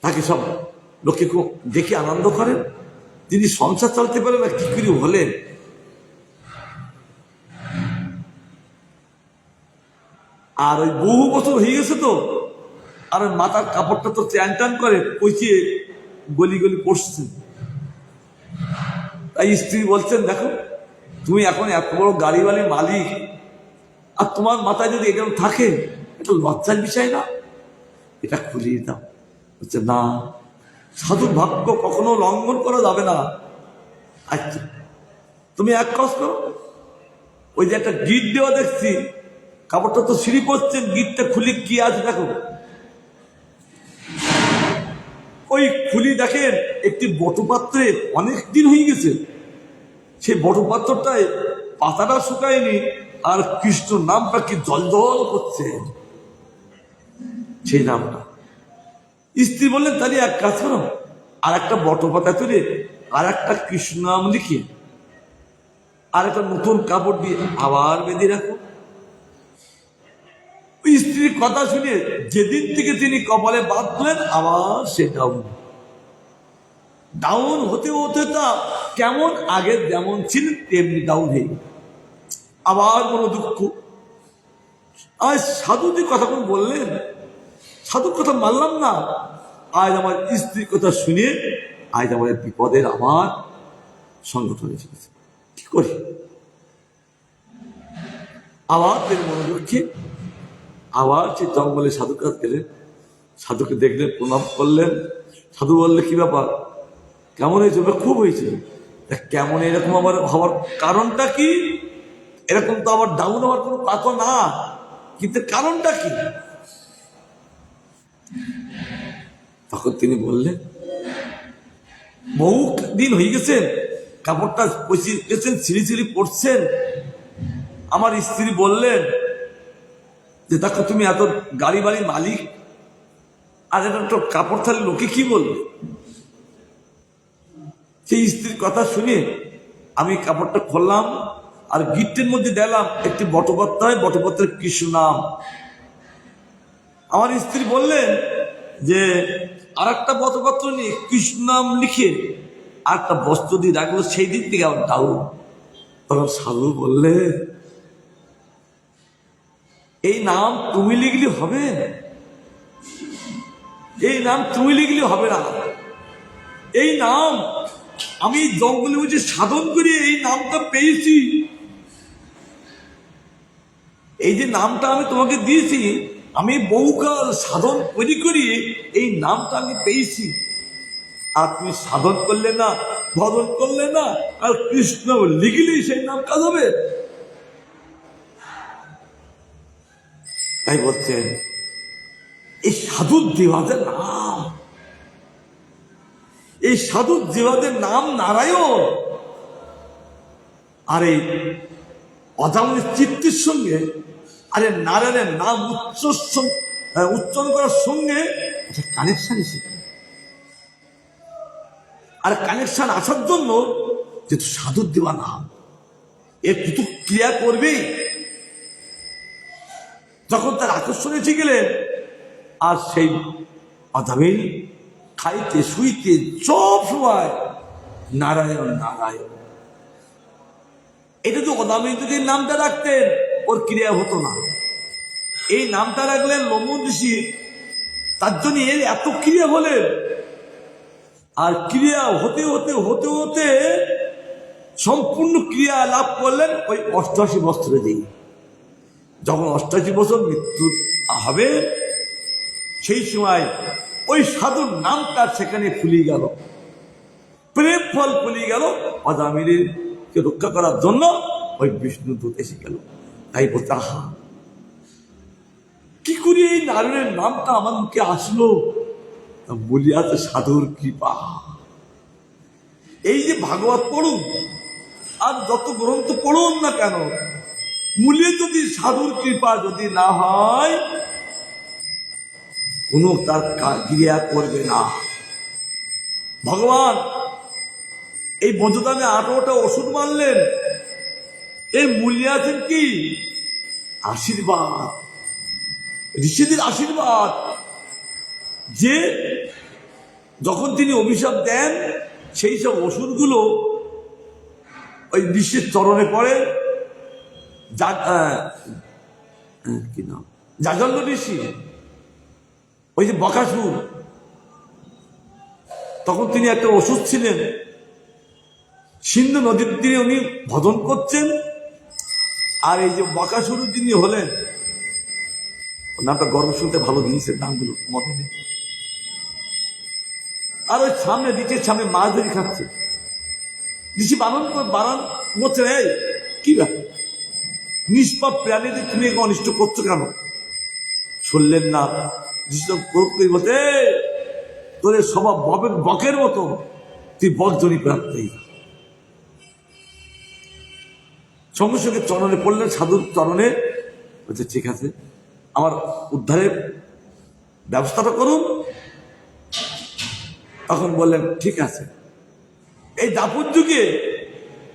তাকে সব লোকে দেখে আনন্দ করেন, তিনি সংসার চালাতে পারেন না, কি করে হলেন? আর ওই বহু বছর হয়ে গেছে তো, আর ওই মাথার কাপড়টা তো টান টান করে পচিয়ে গলি গলি পড়ছেন। তাই স্ত্রী বলছেন, দেখো তুমি এখন এত বড় গাড়িওয়ালির মালিক, আর তোমার মাথায় যদি এরকম থাকে, এটা লজ্জার বিষয় না, এটা খুলিয়ে দাও। বলছে, না, সাধু ভাগ্য কখনো লঙ্ঘন করা যাবে না। আচ্ছা, তুমি এক কাজ করো, ওই যে একটা গিট দেওয়া দেখছি, কাপড়টা তো সিঁড়ি করছেন, গিটটা খুলি কি আছে দেখো। ওই খুলি দেখেন একটি বটপাত্রে অনেক দিন হয়ে গেছে, সেই বটপাত্রটায় পাতাটা শুকায়নি, আর কৃষ্ণ নামটা কি জলজল করছে, সেই নামটা। স্ত্রী বললেন, তাহলে এক কাজ করো, আর একটা বটপাতা তুলে আর একটা কৃষ্ণ নাম লিখে আর একটা নতুন কাপড় দিয়ে আবার বেঁধে রাখো। স্ত্রীর কথা শুনে যেদিন থেকে তিনি কপালে বাঁধলেন, আবার সে ডাউন ডাউন হতে হতে তা কেমন আগে যেমন ছিলেন তেমনি ডাউন হয়ে গেল, আবার কোনো দুঃখ। আজ সাধু যে কথা বললেন, সাধুর কথা মানলাম না, আজ আমার স্ত্রীর কথা শুনে আজ আমার বিপদের আমার সংগঠন এসে গেছে, কি করি? আবার তিনি মনোযোগকে আবার সেই জঙ্গলে সাধুর কাছে গেলেন, সাধুকে দেখলেন, প্রণাম করলেন। সাধু বললে, কি ব্যাপার, কেমন হয়েছে? খুব হয়েছে। কেমন এরকম আবার হওয়ার কারণটা কি? এরকম তো আবার ডাউন হওয়ার কোনো কথা না, কিন্তু কারণটা কি? তখন তিনি বললেন, বহু দিন হয়ে গেছেন, কাপড়টা গেছেন, ছিঁড়ি ছিঁড়ি পড়ছেন। আমার স্ত্রী বললেন যে দেখো, তুমি এত গাড়ি বাড়ির মালিক, আর এটা তো কাপড় থাকলে লোকে কি বলবে? সেই স্ত্রীর কথা শুনে আমি কাপড়টা খুললাম, আর গিফটের মধ্যে দিলাম একটি বটপত্রায়, বটপত্রের কৃষ্ণ নাম। আমার স্ত্রী বললেন যে আর একটা বটপত্র নিয়ে কৃষ্ণ নাম লিখে আর একটা বস্ত্র দিয়ে রাখলো, সেই দিক থেকে আমার ডাউ। তখন সাধু বললে, এই নাম তুমি লিখলে হবে? এই নাম তুমি লিখলে হবে না। এই নাম আমি জঙ্গলে বুঝে সাধন করে এই নামটা পেয়েছি। এই যে নামটা আমি তোমাকে দিয়েছি, আমি বহুকাল সাধন করি এই নামটা আমি পেয়েছি। আর তুমি সাধন করলে না, ভজন করলে না, আর কৃষ্ণ লিখলেই সেই নাম কাজ হবে? তাই বলছেন এই সাধুর দেওয়াদের নাম, এই সাধুর দেওয়াদের নাম নারায়ণ। আর এই অজামিল চিত্তের সঙ্গে আরে নারায়ণের নাম উচ্চারণ করার সঙ্গে একটা কানেকশন এসেছে। আর কানেকশন আসার জন্য যেহেতু সাধুর দেওয়া নাম, এর কিছু ক্রিয়া করবেই। যখন তার আকর্ষণ এসে গেলেন, আর সেই অজামিল খাইতে শুইতে সব সময় নারায়ণ নারায়ণ। এটা তো অজামিল যদি নামটা রাখতেন, ওর ক্রিয়া হতো না। এই নামটা রাখলেন লম্বন ঋষি, তার জন্য এর এত ক্রিয়া হলেন। আর ক্রিয়া হতে হতে হতে হতে সম্পূর্ণ ক্রিয়া লাভ করলেন ওই 88 বছরে দিয়ে। যখন 88 বছর মৃত্যু হবে, সেই সময় ওই সাধুর নামটা সেখানে ফুলিয়ে গেল, প্রেম ফল ফুলিয়ে গেল। অজামিলকে রক্ষা করার জন্য ওই বিষ্ণুদূত এসে গেল। তাই বলতে, আহা, কি করে এই নারায়ণের নামটা আমার মুখে আসলো? বলিয়াছে সাধুর কৃপা। এই যে ভাগবত পড়ুন আর যত গ্রন্থ পড়ুন না কেন, মূলে যদি সাধুর কৃপা যদি না হয়, কোনো তার ক্রিয়া করবে না। ভগবান এই বজ্রদানে 18টা ওষুধ মারলেন, এর মূল্যে আছেন কি? আশীর্বাদ, ঋষিদের আশীর্বাদ। যে যখন তিনি অভিশাপ দেন, সেই সব ওষুধগুলো ওই ঋষির চরণে পড়ে। কি নাম? যাজন্য ঋষি, ওই যে বকাসুর, তখন তিনি একটা ওষুধ ছিলেন। সিন্ধু নদীর তীরে উনি ভজন করছেন, আর এই যে বকাসুর যিনি হলেন, নামটা গর্ব শুনতে ভালো দিয়েছে, নামগুলো মনে নেই। আর ওই সামনে ঋষির সামনে মাছ ধরে খাচ্ছে। ঋষি বারণ বলছে, এই কি ব্যাপার, নিষ্পাপ প্রাণীদের তুমি একে অনিষ্ট করছো কেন? শুনলেন না। ঋষি বলতে, তোর স্বভাব বকের মতো, তুই বকজনী প্রাপ্তি। সঙ্গে সঙ্গে চরণে পড়লেন, সাধুর চরণে। বলছে, ঠিক আছে, আমার উদ্ধারের ব্যবস্থাটা করুন। তখন বললেন, ঠিক আছে। এই দাপর যুগে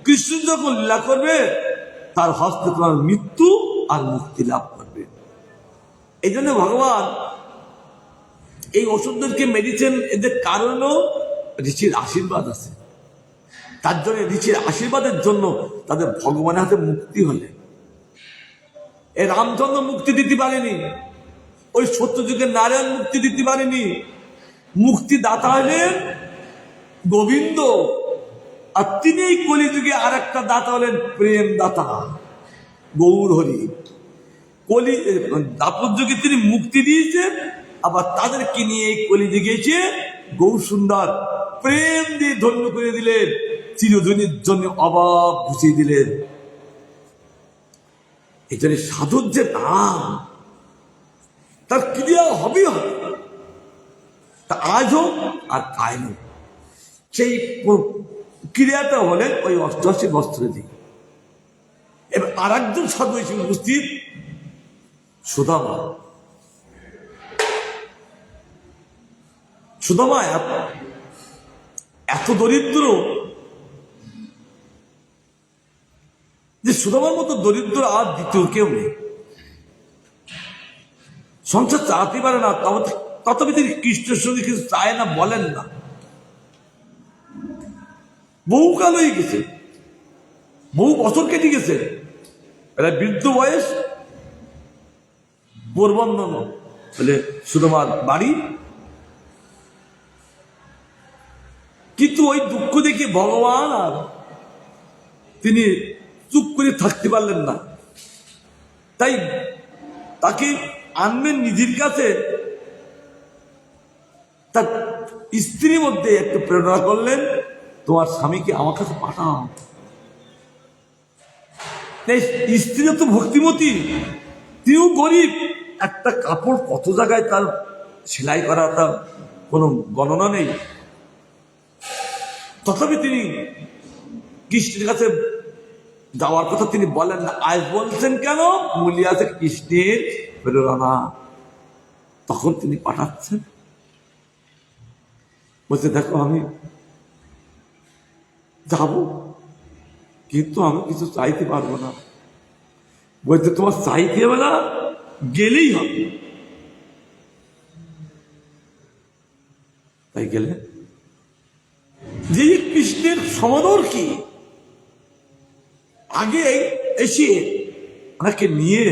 কৃষ্ণ যখন লীলা করবে, তার হস্তে তোমার মৃত্যু আর মুক্তি লাভ করবে। এই জন্য ভগবান এই ওষুধদেরকে মেডিসিন, এদের কারণেও ঋষির আশীর্বাদ আছে। তার জন্য ঋষির আশীর্বাদের জন্য তাদের ভগবানের হাতে মুক্তি হলে। এই রামচন্দ্র মুক্তি দিতে পারেনি, ওই সত্যযুগের নারায়ণ মুক্তি দিতে পারেনি। মুক্তিদাতা হলেন গোবিন্দ, আর তিনি কলিযুগে আর একটা দাতা হলেন প্রেম দাতা, গৌর হরি। দাপর যুগে তিনি মুক্তি দিয়েছেন, আবার তাদেরকে নিয়ে এই কলিযুগে এসে গৌর সুন্দর প্রেম দিয়ে ধন্য করে দিলেন, চিরদিনের জন্য অভাব ঘুষিয়ে দিলেন। এই জন্য সাধুর যে নাম, তার ক্রিয়া হবে হবে, তা আজ হোক আর কাল হোক, সেই ক্রিয়াটা হলে ওই অষ্টআশি বস্ত্র দিয়ে। এবার আর একজন সাধু এসে উপস্থিত, সুদামা। সুদামা এত দরিদ্র যে সুদামার মতো দরিদ্র আর দ্বিতীয় কেউ নেই। সংসার চালাতে পারে না, তথাপি তিনি কৃষ্ণের সঙ্গে কিছু চায় না, বলেন না। বহুকাল হয়ে গেছে, বহু বছর কেটে গেছে, প্রায় বৃদ্ধ বয়স। পোরবন্দন বলে সুদামার বাড়ি, কিন্তু ওই দুঃখ দেখে ভগবান আর তিনি চুপ করে থাকতে পারলেন না, তাই তাকে আনবেন নিজের কাছে। তার স্ত্রীর মধ্যে একটু প্রেরণা করলেন, তোমার স্বামীকে আমার কাছে পাঠাও। স্ত্রী তো ভক্তিমতী, তিনিও গরিব, একটা কাপড় কত জায়গায় তার সেলাই করা, তার কোনো গণনা নেই। তথাপি তিনি কৃষ্ণের কাছে যাওয়ার কথা তিনি বলেন না। আজ বলছেন কেন? মূল্য আছে কৃষ্ণের প্রেরণা। তখন তিনি পাঠাচ্ছেন, বলছে দেখো আমি যাব, কিন্তু আমি কিছু চাইতে পারবো না। বলছে তোমার চাইতে হবে না, গেলেই হবে। তাই গেলে যে কৃষ্ণের সমাদর কি, আগে এসে ওনাকে নিয়ে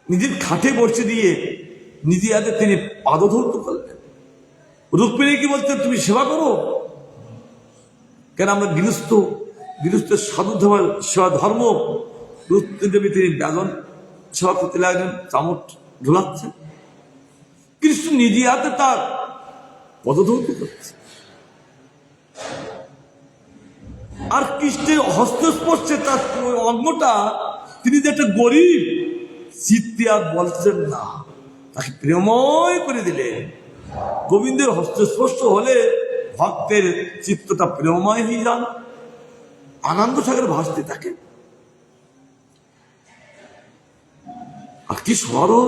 নিজের খাটে বসে দিয়ে নিজে হাতে তিনি পাদধৌত করলেন। রুক্মিণী কি বলতেন, তুমি সেবা করো কেন? আমরা গৃহস্থের সাধু সেবা ধর্ম। রুক্মিণী দেবী তিনি বেজন সেবা করতে লাগলেন, চামচ ঝোলাচ্ছেন। কৃষ্ণ নিজে হাতে তার পদধৌত করছে। আর কৃষ্ণের হস্তস্পর্শে তার অঙ্গটা, তিনি যে একটা গরিব চিত্তে আর বলছেন না, তাকে প্রেমময় করে দিলেন। গোবিন্দের হস্তস্পর্শ হলে ভক্তের চিত্তটা প্রেমময় হয়ে যান, আনন্দ সাগরে ভাসতে থাকে। আর কি সরল!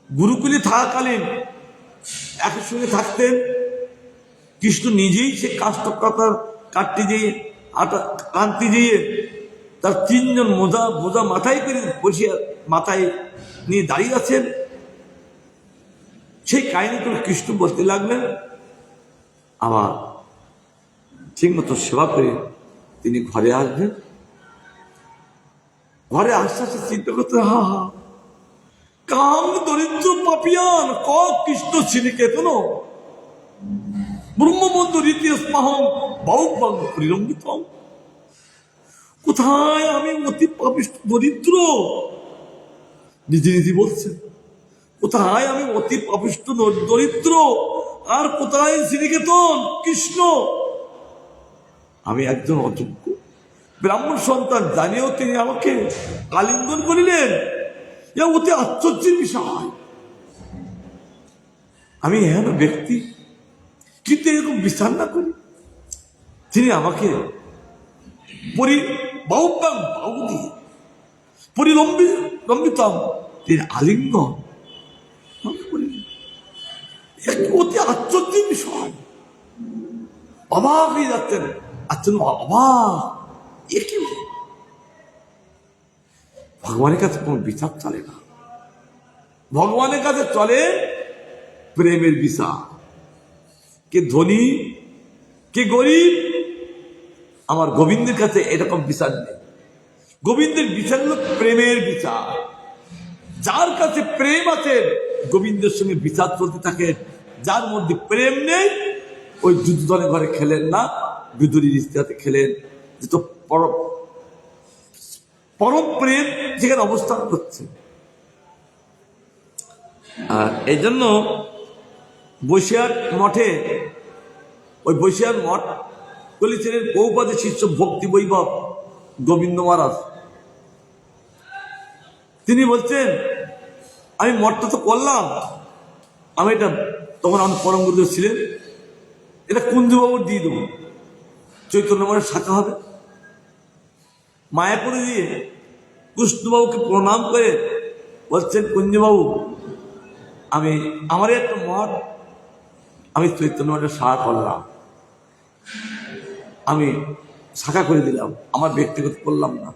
গুরুকুলে থাকাকালীন একই সঙ্গে থাকতেন। কৃষ্ণ নিজেই সে কাষ্ঠকাতার কাটতে যেয়ে, আটা কানতে যেয়ে তার তিনজন বোঝা মাথায় করে বসিয়া মাথায় নিয়ে দাঁড়িয়ে আছেন। সেই কাহিনী করে কৃষ্ণ বলতে লাগলেন। আবার ঠিক মতো সেবা করে তিনি ঘরে আসবেন। ঘরে আস্তে আস্তে চিন্তা করতে, হা হা কাম দরিদ্র পাপিয়ান ক কৃষ্ণ শ্রীনিকেতন ব্রহ্মবন্ধু রীতি স্মাহম বাউবাং পরিলম্বিতম। কোথায় আমি অতি পাপিষ্ঠ দরিদ্র, নিজে নিজে বলছে, কোথায় আমি অতি পাপিষ্ঠ দরিদ্র, আর কোথায় শ্রীনিকেতন কৃষ্ণ? আমি একজন অযোগ্য ব্রাহ্মণ সন্তান, জানিয়েও তিনি আমাকে আলিঙ্গন করিলেন। অতি আশ্চর্যের বিষয়। আমি এহেন ব্যক্তি, কিন্তু এরকম বিচার না করি, তিনি আমাকে পরিলম্বিতম তিনি আলিঙ্গন করিলেন। অতি আশ্চর্যের বিষয়। অবাক হয়ে যাচ্ছেন, অবাক, এ কি? ভগবানের কাছে কোনো বিচার চলে না, ভগবানের কাছে চলে প্রেমের বিচার। কে ধনী কে গরিব, আমার গোবিন্দের কাছে এরকম বিচার নেই। গোবিন্দের বিচার হলো প্রেমের বিচার। যার কাছে প্রেম আছে গোবিন্দের সঙ্গে বিচার চলতে থাকে। যার মধ্যে প্রেম নেই, ওই যুদ্ধদলের ঘরে খেলেন না, বিদুরীর স্ত্রীতে খেলেন, যে তো পরম প্রেম যেখানে অবস্থান করছে। আর এই জন্য বসিরহাট মঠে, ওই বসিরহাট মঠ কলিচেনের বহুপাদে শিষ্য ভক্তি বৈভব গোবিন্দ মহারাজ, তিনি বলছেন আমি মঠটা তো করলাম, আমি এটা তখন আমার পরম গুরুদেব ছিলেন, এটা কুঞ্জবাবুর দিয়ে দেবো, চৈতন্য মঠের শাখা হবে। মায়াপুরে দিয়ে কৃষ্ণবাবুকে প্রণাম করে বলছেন কুঞ্জবাবু, আমি আমার একটা মঠ আমি চৈতন্য মঠের শাখা করলাম, আমি শাখা করে দিলাম, আমার ব্যক্তিগত করলাম না।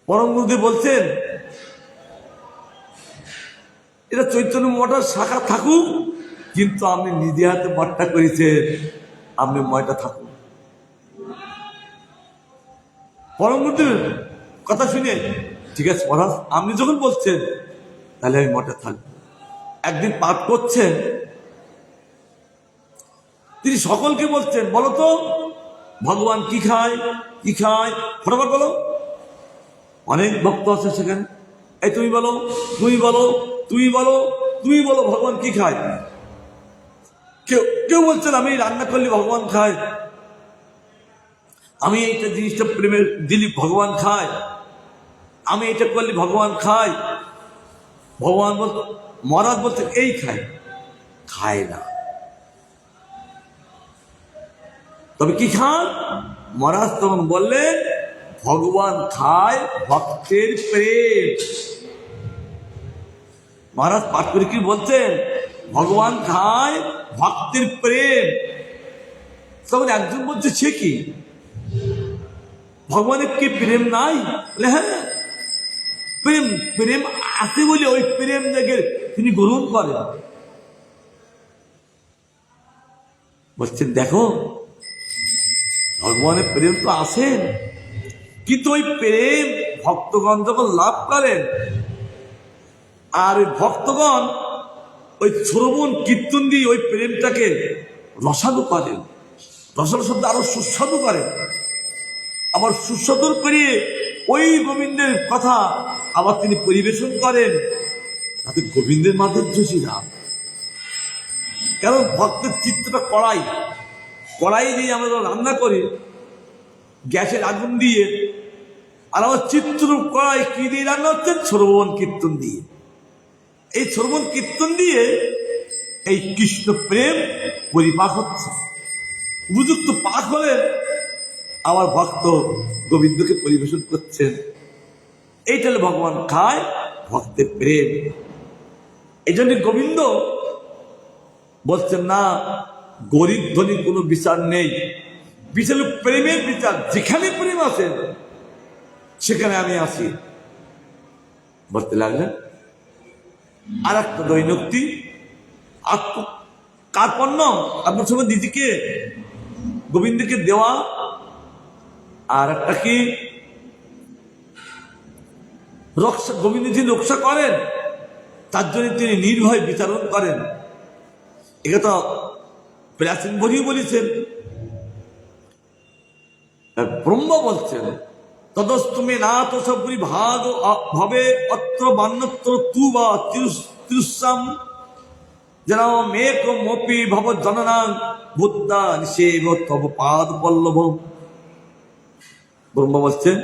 পরম গুরুদেব বলছেন এটা চৈতন্য মঠের শাখা থাকুক, কিন্তু আপনি নিজে হাতে মঠটা করেছেন, আপনি মঠটা থাকুন। পরম গুরুদেব কথা শুনে ঠিক আছে মহারাজ, আপনি যখন বলছেন তাহলে আমি মঠে থাকবো। একদিন পাঠ করছেন, তিনি সকলকে বলছেন বলতো ভগবান কি খায় কি খায়, ফটাফট বলো। অনেক ভক্ত আছে সেখানে, এই তুমি বলো তুমি বলো তুমি বলো তুমি বলো ভগবান কি খায়। কেউ কেউ বলছেন আমি রান্না করলে ভগবান খায়, আমি এইটা জিনিসটা প্রেমের দিলি ভগবান খায়, আমি এটা করলে ভগবান খায়। ভগবান বল, মহারাজ বলছেন এই খায়, খায় না। তবে কি খান? মহারাজ তখন বললেন ভগবান খায় ভক্তের প্রেম। মহারাজ পাঠ করে কি বলছেন? ভগবান খায় ভক্তের প্রেম। তখন একজন বলছে সে কি, ভগবানের কি প্রেম নাই? বলে হ্যাঁ, প্রেম প্রেম আছে বলে ওই প্রেম দেখে তিনি গ্রহণ করেন। বলছেন দেখো ভগবানের প্রেম তো আছেন, কিন্তু ওই প্রেম ভক্তগণ যখন লাভ করেন, আর ওই ভক্তগণ ওই শ্রবণ কীর্তন দিয়ে ওই প্রেমটাকে রসাদু করেন, রসাদু শব্দ আরো সুস্বাদু করেন, আবার সুস্বাদুর পেরিয়ে ওই গোবিন্দের কথা আবার তিনি পরিবেশন করেন, তাতে গোবিন্দের মাধুর্য শ্রীরাম। কারণ ভক্তের চিত্তটা কড়াই দিয়ে আমরা রান্না করি গ্যাসের আগুন দিয়ে, আর আমার চিত্ররূপ কড়াই কি দিয়ে রান্না হচ্ছে? শ্রবণ কীর্তন দিয়ে। এই শ্রবণ কীর্তন দিয়ে এই কৃষ্ণ প্রেম পরিপাক হচ্ছে। উপযুক্ত পাক হলেন আমার ভক্ত গোবিন্দকে পরিবেশন করছেন। এইটা হলো ভগবান খায় ভক্তের প্রেম। এই জন্য গোবিন্দ বলছেন না গরিব ধনী কোনো বিচার নেই, বিচার প্রেমের বিচার। যেখানে প্রেম আছে সেখানে আমি আসি বলতে লাগলেন। আর একটা দৈনক্তি কার্পণ্য আপনার সময় নিজেকে গোবিন্দকে দেওয়া, আর একটা কি রক্ষা, গোবিন্দ যিনি রক্ষা করেন তার জন্য তিনি নির্ভয় বিচারণ করেন। একথা প্রাচীন বলিও বলেছেন, ব্রহ্ম বলছেন তদস্তুমে না তো সবরি ভাগ ভবে অত্র বান্যত্র তু বা তিরুসাম যেন মেক মপি ভব জননাং বুদ্ধা নিষেব তব পাদ পল্লব। ব্রহ্ম বলছেন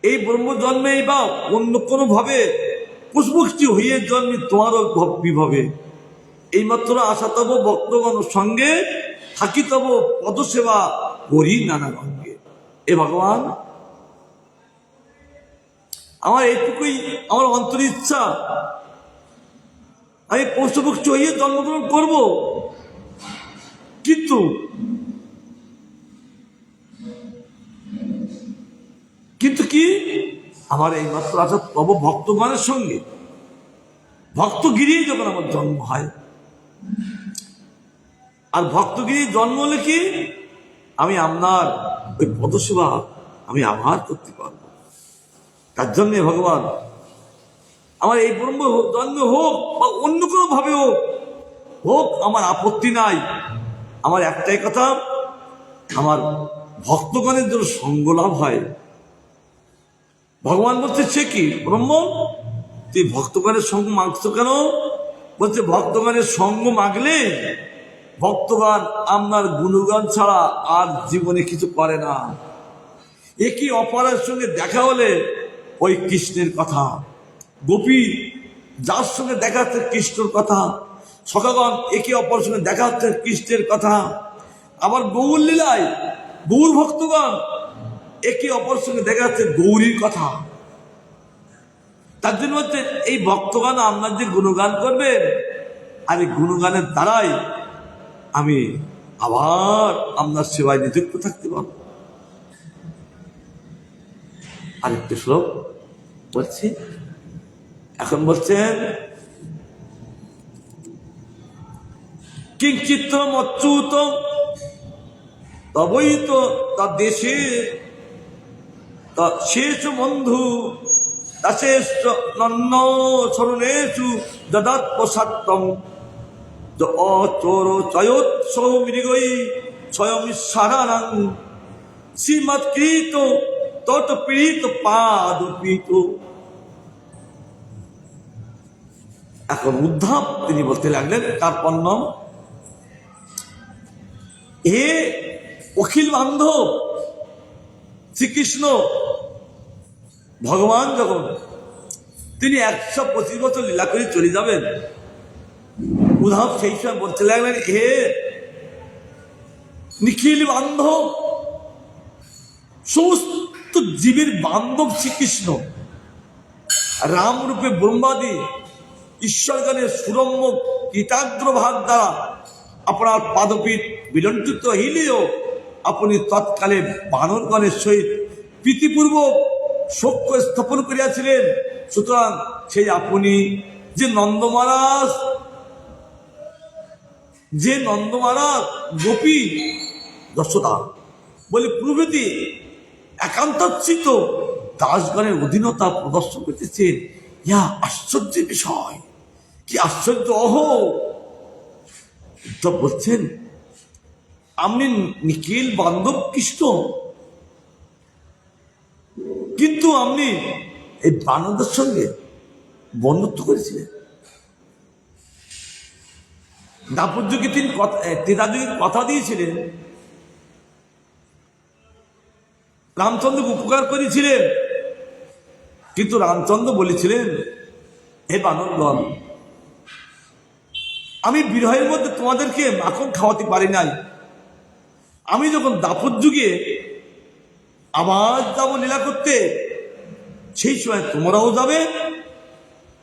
এই ব্রহ্ম জন্মেই বা অন্য কোনো ভাবে পুষ্পক্ষী হইয়ে জন্মে তোমারও বিভবে, এইমাত্র আশা তব ভক্তগণ সঙ্গে থাকি তব পদসেবা করি নানা রঙ্গে। এ ভগবান, আমার এইটুকুই আমার অন্তর ইচ্ছা, আমি পুষ্পক্ষী হইয়ে জন্মগ্রহণ করব, কিন্তু কি আমার এই মাত্র আশা তব ভক্তগণের সঙ্গে, ভক্তগিরি যখন আমার জন্ম হয়, আর ভক্তগিরি জন্ম হলে কি আমি আপনার ওই পদসেবা আমি আবার করতে পারবো। তার জন্য ভগবান আমার এই ব্রহ্ম জন্ম হোক বা অন্য কোনো ভাবে হোক আমার আপত্তি নাই। আমার একটাই কথা, আমার ভক্তগণের জন্য সঙ্গ লাভ হয়। ভগবান বলছে সে কি ব্রহ্ম, তুই ভক্তগণের সঙ্গ মাংস কেন? বলছে ভক্তগণের সঙ্গ মাগলে ভক্তগণ আপনার গুণগান ছাড়া আর জীবনে কিছু করে না। একই অপরের সঙ্গে দেখা হলে ওই কৃষ্ণের কথা, গোপী যার সঙ্গে দেখা হচ্ছে কৃষ্ণের কথা, সখাগণ একে অপরের সঙ্গে দেখা হচ্ছে কৃষ্ণের কথা। আবার গৌর লীলায় গৌর ভক্তগণ একে অপরের সঙ্গে দেখা যাচ্ছে গৌরীর কথা। তার জন্য হচ্ছে এই ভক্তগণ আপনার যে গুণগান করবেন, আর এই গুণগানের দ্বারাই আমি আবার আপনার সেবায় নিযুক্ত থাকতে পারব। আরেকটি শ্লোক বলছি, এখন বলছেন কিঞ্চিত্র মচ্যুত তবই তো তার দেশে শেষ বন্ধু দাশেষ নন্ন শরণেষু দদাত প্রসাদম অচোর চয়োৎস মৃগৈ স্বয়ং সারানাং শ্রীমৎকৃত তত পীড়িত পাদ পীত। এখন উদ্ধব তিনি বলতে লাগলেন তার পণ্য, হে অখিল বান্ধব শ্রীকৃষ্ণ ভগবান যখন তিনি 125 বছর লীলা করে চলে যাবেন, উদ্ধব সেই সময় বলতে লাগলেন, হে নিখিল বান্ধব, সমস্ত জীবের বান্ধব শ্রীকৃষ্ণ রাম রূপে ব্রহ্মাদি ঈশ্বরগণের সুরম্য কৃতাগ্র ভাগ দ্বারা আপনার পাদপীঠ বিলণ্ঠিত হইলেও আপনি তৎকালে বানরগণের সহিত প্রীতিপূর্বক শোক স্থাপন করিয়াছিলেন। সুতরাং সেই আপনি যে নন্দ মহারাজ গোপী যশোদা বলে প্রভৃতি একান্তচিত দাসগণের অধীনতা প্রদর্শন করতেছেন, ইয়া আশ্চর্যের বিষয়, কি আশ্চর্য! অহো তো বলছেন আপনি নিখিল বান্ধব কৃষ্ণ, কিন্তু আপনি এই বানরদের সঙ্গে বন্ধুত্ব করেছিলেন। দাপর যুগে তিনি ত্রেতা যুগে কথা দিয়েছিলেন, রামচন্দ্রকে উপকার করেছিলেন, কিন্তু রামচন্দ্র বলেছিলেন, হে বানরগণ, আমি বিরহের মধ্যে তোমাদেরকে মাখন খাওয়াতে পারি নাই। আমি যখন দাপর যুগে আবার যাবো লীলা করতে, সেই সময় তোমরাও যাবে,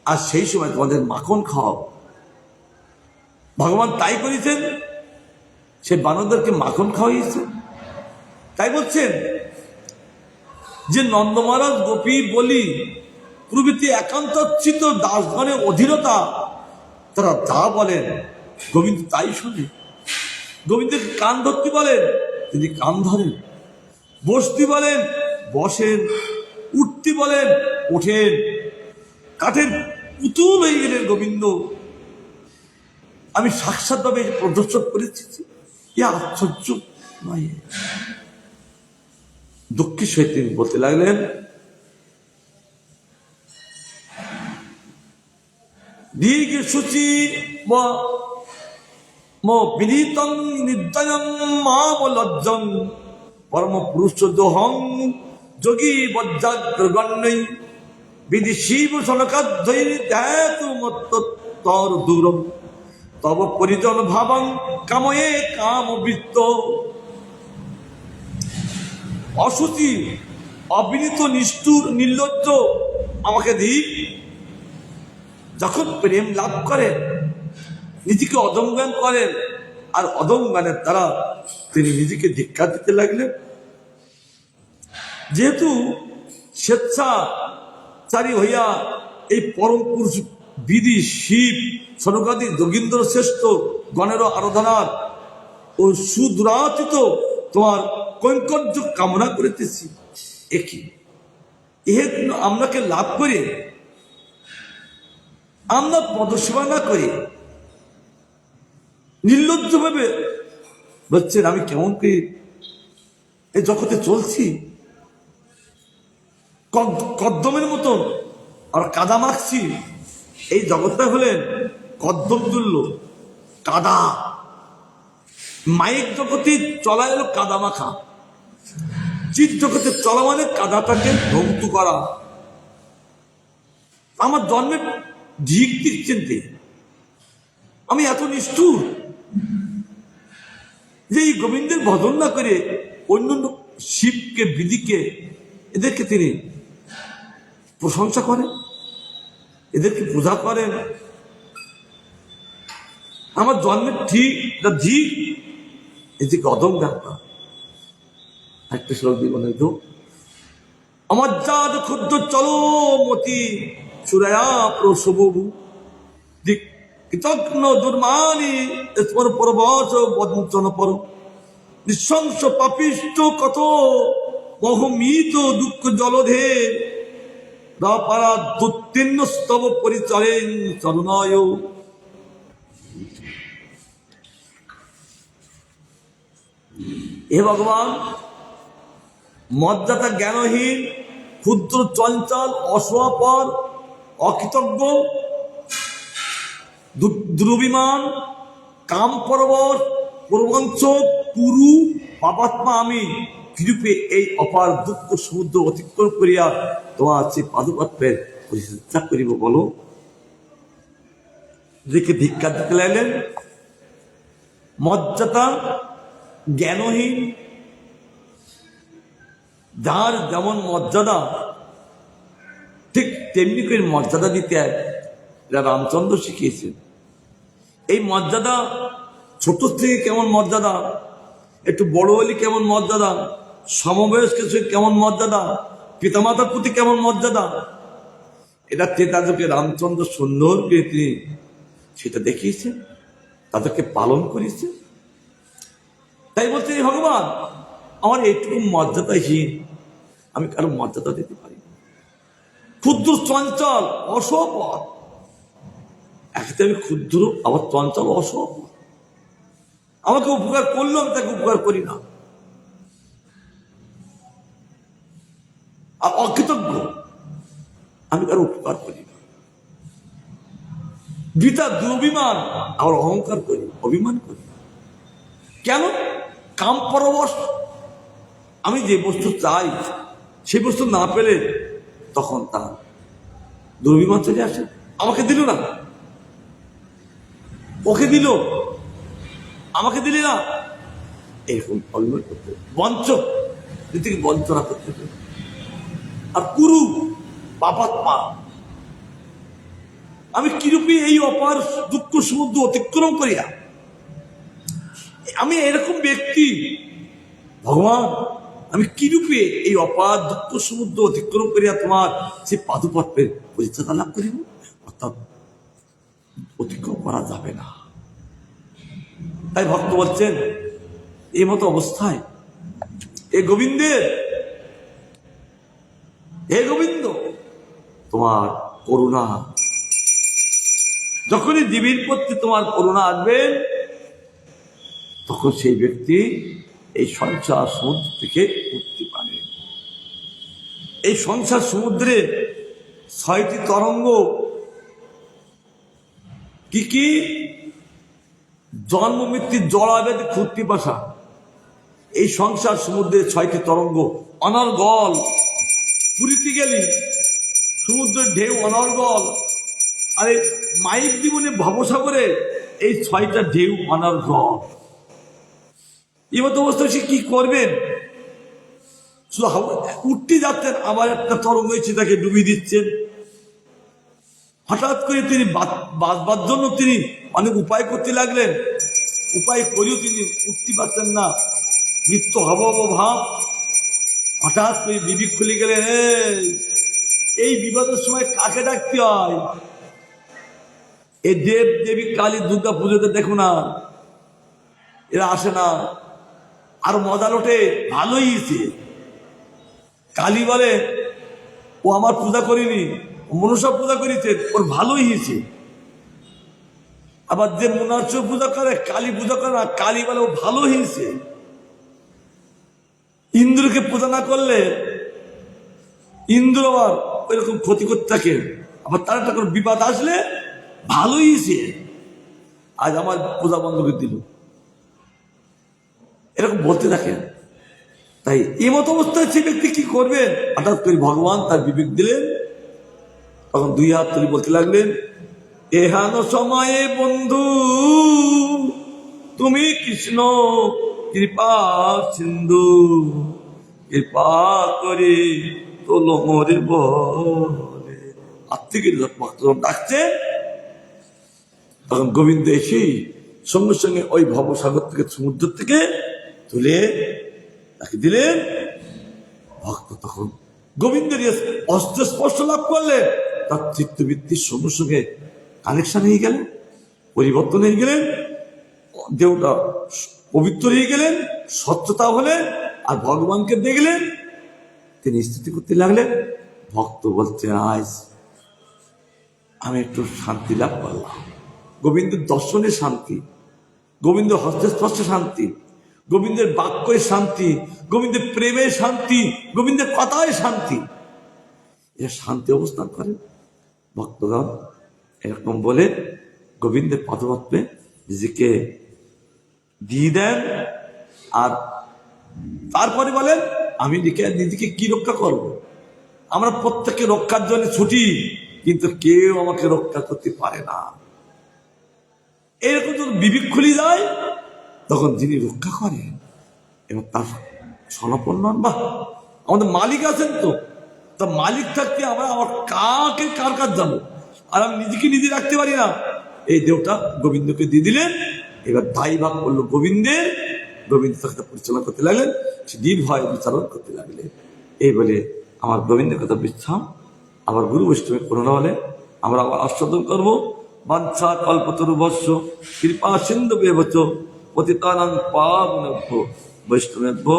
আর সেই সময় তোমাদের মাখন খাওয়াও। ভগবান তাই করেছেন, সে বানরদেরকে মাখন খাওয়াইছে। তাই বলছেন যে নন্দ মহারাজ গোপী বলি প্রভৃতি একান্তচিত দাসগণের অধীনতা, তারা যা বলেন গোবিন্দ তাই শুনে। গোবিন্দের কান ধরতে বলেন, তিনি কান ধরেন, বসতে বলেন বসেন, উঠতে বলেন ওঠেন। কাঠের পুতুল হয়ে গেলেন গোবিন্দ। আমি সাক্ষাৎভাবে প্রদর্শন করেছি, ইয়া আশ্চর্য নয়। দুঃখের সহিত তিনি বলতে লাগলেন, দীর্ঘ সূচি বিনীতং নির্দয়ং মাম লজ্জং পরম পুরুষ দোহং যোগী বজ্রাগ্রগণ্যই বিধি শিব সনকাধ্বর দূরম তব পরিজন ভাবং কাময়ে কাম বৃত্ত। অসুচি, অবিনীত, নিষ্ঠুর, নির্লজ্জ আমাকে দিক। যখন প্রেম লাভ করেন, নিজেকে অদম্গান করেন, আর অদম্গানের দ্বারা তিনি নিজেকে ধিক্কা দিতে লাগলেন। যেহেতু স্বেচ্ছাচারী হইয়া এই পরম পুরুষ বিধি শিব সনকাদি যোগীন্দ্র শ্রেষ্ঠ গণেরও আরাধনার ও সুদূরাতীত তোমার কৈঙ্কর্য কামনা করিতেছি, একই এ আপনাকে লাভ করে আমরা পদসেবা না করে নির্লজ্জ ভাবে বলছেন আমি কেমন করে এই জগতে চলছি, কদ্দমের মতো আর কাদা মাখছি। এই জগৎটা হলেন কদ্দম তুল্য কাদা। মাইক জগতে চলা এলো কাদা মাখা, চিৎ জগতে চলা মানে কাদাটাকে ধ্বংস করা। আমার জন্মের ঝিক দিচ্ছেন তে, আমি এত নিষ্ঠুর যে এই গোবিন্দের ভজন না করে অন্যান্য শিবকে, বিধিকে, এদেরকে তিনি প্রশংসা করেন, এদেরকে পূজা করেন। আমার জন্মের ঠিক ধিক এদিকে অদম ডাক্তার। একটা শ্লোক দিব না তো, আমার জাত ক্ষুদ্র চলো মতি সুরায়া প্রসবু দিক কৃতজ্ঞ দুর্মানি স্মর পরবশ বঞ্চন পর নৃশংস পাপিষ্ট কত বহুমিত দুঃখ জলধে রাপারা দুত্তীর্ণ স্তব পরিচরেন চরণায়। হে ভগবান, মর্যাদা জ্ঞানহীন, ক্ষুদ্র চঞ্চল, অসহাপর, অকৃতজ্ঞ, দুরভিমান, কাম পরবশ, প্রবঞ্চ, পুরু, পাপাত্মা আমি কৃপে এই অপার দুঃখ সমুদ্র অতিক্রম করিয়া তোমার সে পাদুপাত্রের পরিচর্যা করিব। বলো, দেখে ভিক্ষা দিতে লাগলেন। মর্যাদা জ্ঞানহীন, যার যেমন মর্যাদা ঠিক তেমনি করে মর্যাদা দিতে হয়, এটা রামচন্দ্র শিখিয়েছেন। এই মর্যাদা ছোট থেকে কেমন মর্যাদা, একটু বড় হলে কেমন মর্যাদা, সমবয়স্ক কেমন মর্যাদা, পিতামাতার প্রতি কেমন মর্যাদা, এটা তাদেরকে রামচন্দ্র সুন্দর করে তিনি সেটা দেখিয়েছেন, তাদেরকে পালন করেছে। তাই বলছে ভগবান, আমার এইটুকু মর্যাদাহীন, আমি কারো মর্যাদা দিতে পারি না। ক্ষুদ্র চঞ্চল অসহায়, একসাথে আমি ক্ষুদ্র আবার চঞ্চল অসহায়। আমাকে উপকার করলো, আমি তাকে উপকার করি না। আর অকৃতজ্ঞ, আমি কারো উপকার করি না। গীতা দুর্ভিমান, আবার অহংকার করি, অভিমান করি। কেন? কাম পরবশ, আমি যে বস্তু চাই সেই বস্তু না পেলে তখন তার দুর্ভিমান চলে আসে। আমাকে দিল না, ওকে দিল, আমাকে দিলি না, এরকম অভিমান করতে, বঞ্চক থেকে বঞ্চনা করতে। আর কুরু, পাপাত্মা, আমি কিরূপে এই অপার দুঃখ সমুদ্র অতিক্রম করিয়া, আমি এরকম ব্যক্তি ভগবান, আমি কিরূপে এই অপার দুঃখ সমুদ্র অতিক্রম করিয়া তোমার সেই পাদুপত্রের পরিচর্যা লাভ করিব। অর্থাৎ অতিক্রম করা যাবে না। তাই ভক্ত বলছেন, এই মতো অবস্থায় এ গোবিন্দের, হে গোবিন্দ, তোমার করুণা, যখনই জীবের প্রতি তোমার করুণা আসবে, তখন সেই ব্যক্তি এই সংসার সমুদ্র থেকে উঠতে পারে। এই সংসার সমুদ্রে 6টি তরঙ্গ, কি কি? জন্ম মৃত্যু, জড়াবেদ, ক্ষুধা পিপাসা। এই সংসার সমুদ্রের 6টি তরঙ্গ অনর্গল। পুরীতে গেলি সমুদ্রের ঢেউ অনর্গল, আর এই মাইক জীবনে ভবসাগরে এই 6টা ঢেউ অনর্গল। এবার তো অবস্থা সে কি করবেন? শুধু উঠতে যাচ্ছেন, আবার একটা তরঙ্গ এসে তাকে ডুবিয়ে দিচ্ছেন। হঠাৎ করে তিনি বাঁচবার জন্য তিনি অনেক উপায় করতে লাগলেন, উপায় করেও তিনি উঠতে পারতেন না। মৃত্যু হব ভাব, হঠাৎ করে বিবেক খুলে গেলেন, এই বিপদের সময় কাকে ডাকতে হয়? এই দেব দেবী কালী দুর্গা পুজোতে দেখো না, এরা আসে না। আর মজা লোটে, ভালোই হয়েছে। কালী বলে, ও আমার পূজা করিনি, মনসা পূজা করেছে, ওর ভালোই হয়েছে। আবার যে মনার্য পূজা করে, কালী পূজা করে না, কালী বলে ও ভালো হয়েছে। ইন্দ্রকে পূজা না করলে ইন্দ্র আবার ওইরকম ক্ষতি করতে থাকে। আবার তার একটা করে বিপদ আসলে ভালোই হয়েছে। আজ আমার পূজা বন্ধ করে দিল, এরকম বলতে থাকেন। তাই এই মত অবস্থায় সে ব্যক্তি কি করবেন? হঠাৎ করে ভগবান তার বিবেক দিলেন, তখন দুই হাত তুলে বলতে লাগলেন, এহান সময়ে বন্ধু তুমি কৃষ্ণ কৃপা সিন্ধু, কৃপা করে তোলো মোরে বলে। আত্মিকের ভক্ত ডাকছে, তখন গোবিন্দ এসেই সঙ্গে সঙ্গে ওই ভবসাগর থেকে, সমুদ্র থেকে তুলে তাকে দিলেন। ভক্ত তখন গোবিন্দের অস্ত্র স্পর্শ লাভ করলেন, তার চিত্তবৃত্তির সঙ্গে সঙ্গে কানেকশন হয়ে গেলেন, পরিবর্তন হয়ে গেলেন, দেহটা পবিত্র হয়ে গেলেন, স্বচ্ছতা হলেন, আর ভগবানকে দেখলেন, তিনি স্তুতি করতে লাগলেন। ভক্ত বলছে, আজ আমি একটু শান্তি লাভ করলাম। গোবিন্দের দর্শনে শান্তি, গোবিন্দের হস্তস্পর্শে শান্তি, গোবিন্দের বাক্যে শান্তি, গোবিন্দের প্রেমে শান্তি, গোবিন্দের কথায় শান্তি, এরা শান্তি অবস্থান করেন ভক্তগণ। এরকম বলে গোবিন্দের পদপদ্মে নিজেকে দিয়ে দেন। আর তারপরে বলেন, আমি নিজেকে কি রক্ষা করব? আমরা প্রত্যেকে রক্ষার জন্য ছুটি, কিন্তু কেউ আমাকে রক্ষা করতে পারে না। এরকম যখন বিবেক খুলে যায়, তখন যিনি রক্ষা করেন এবং তার সনাপন্ন, বাহ, আমাদের মালিক আছেন তো, তা মালিক থাকতে আমরা আমার কাকে কার কাজ যাবো? আর আমি নিজেকে নিজে রাখতে পারি না। এই দেহটা গোবিন্দকে দিয়ে দিলেন, এবার দায়ী ভাগ করলো গোবিন্দের। গোবিন্দ তাকে পরিচালনা করতে লাগলেন, সে নির্ভয় বিচারণ করতে লাগলেন। এই বলে আমার গোবিন্দের কথা বিশ্রাম। আবার গুরু বৈষ্ণবের করুণা হলে আমরা আবার আস্বাদন করবো। বাঞ্ছা কল্পতরু বর্ষ কৃপা সিন্ধু বেবচ পতিতানাং পাবনেভ্যো বৈষ্ণবেভ্যো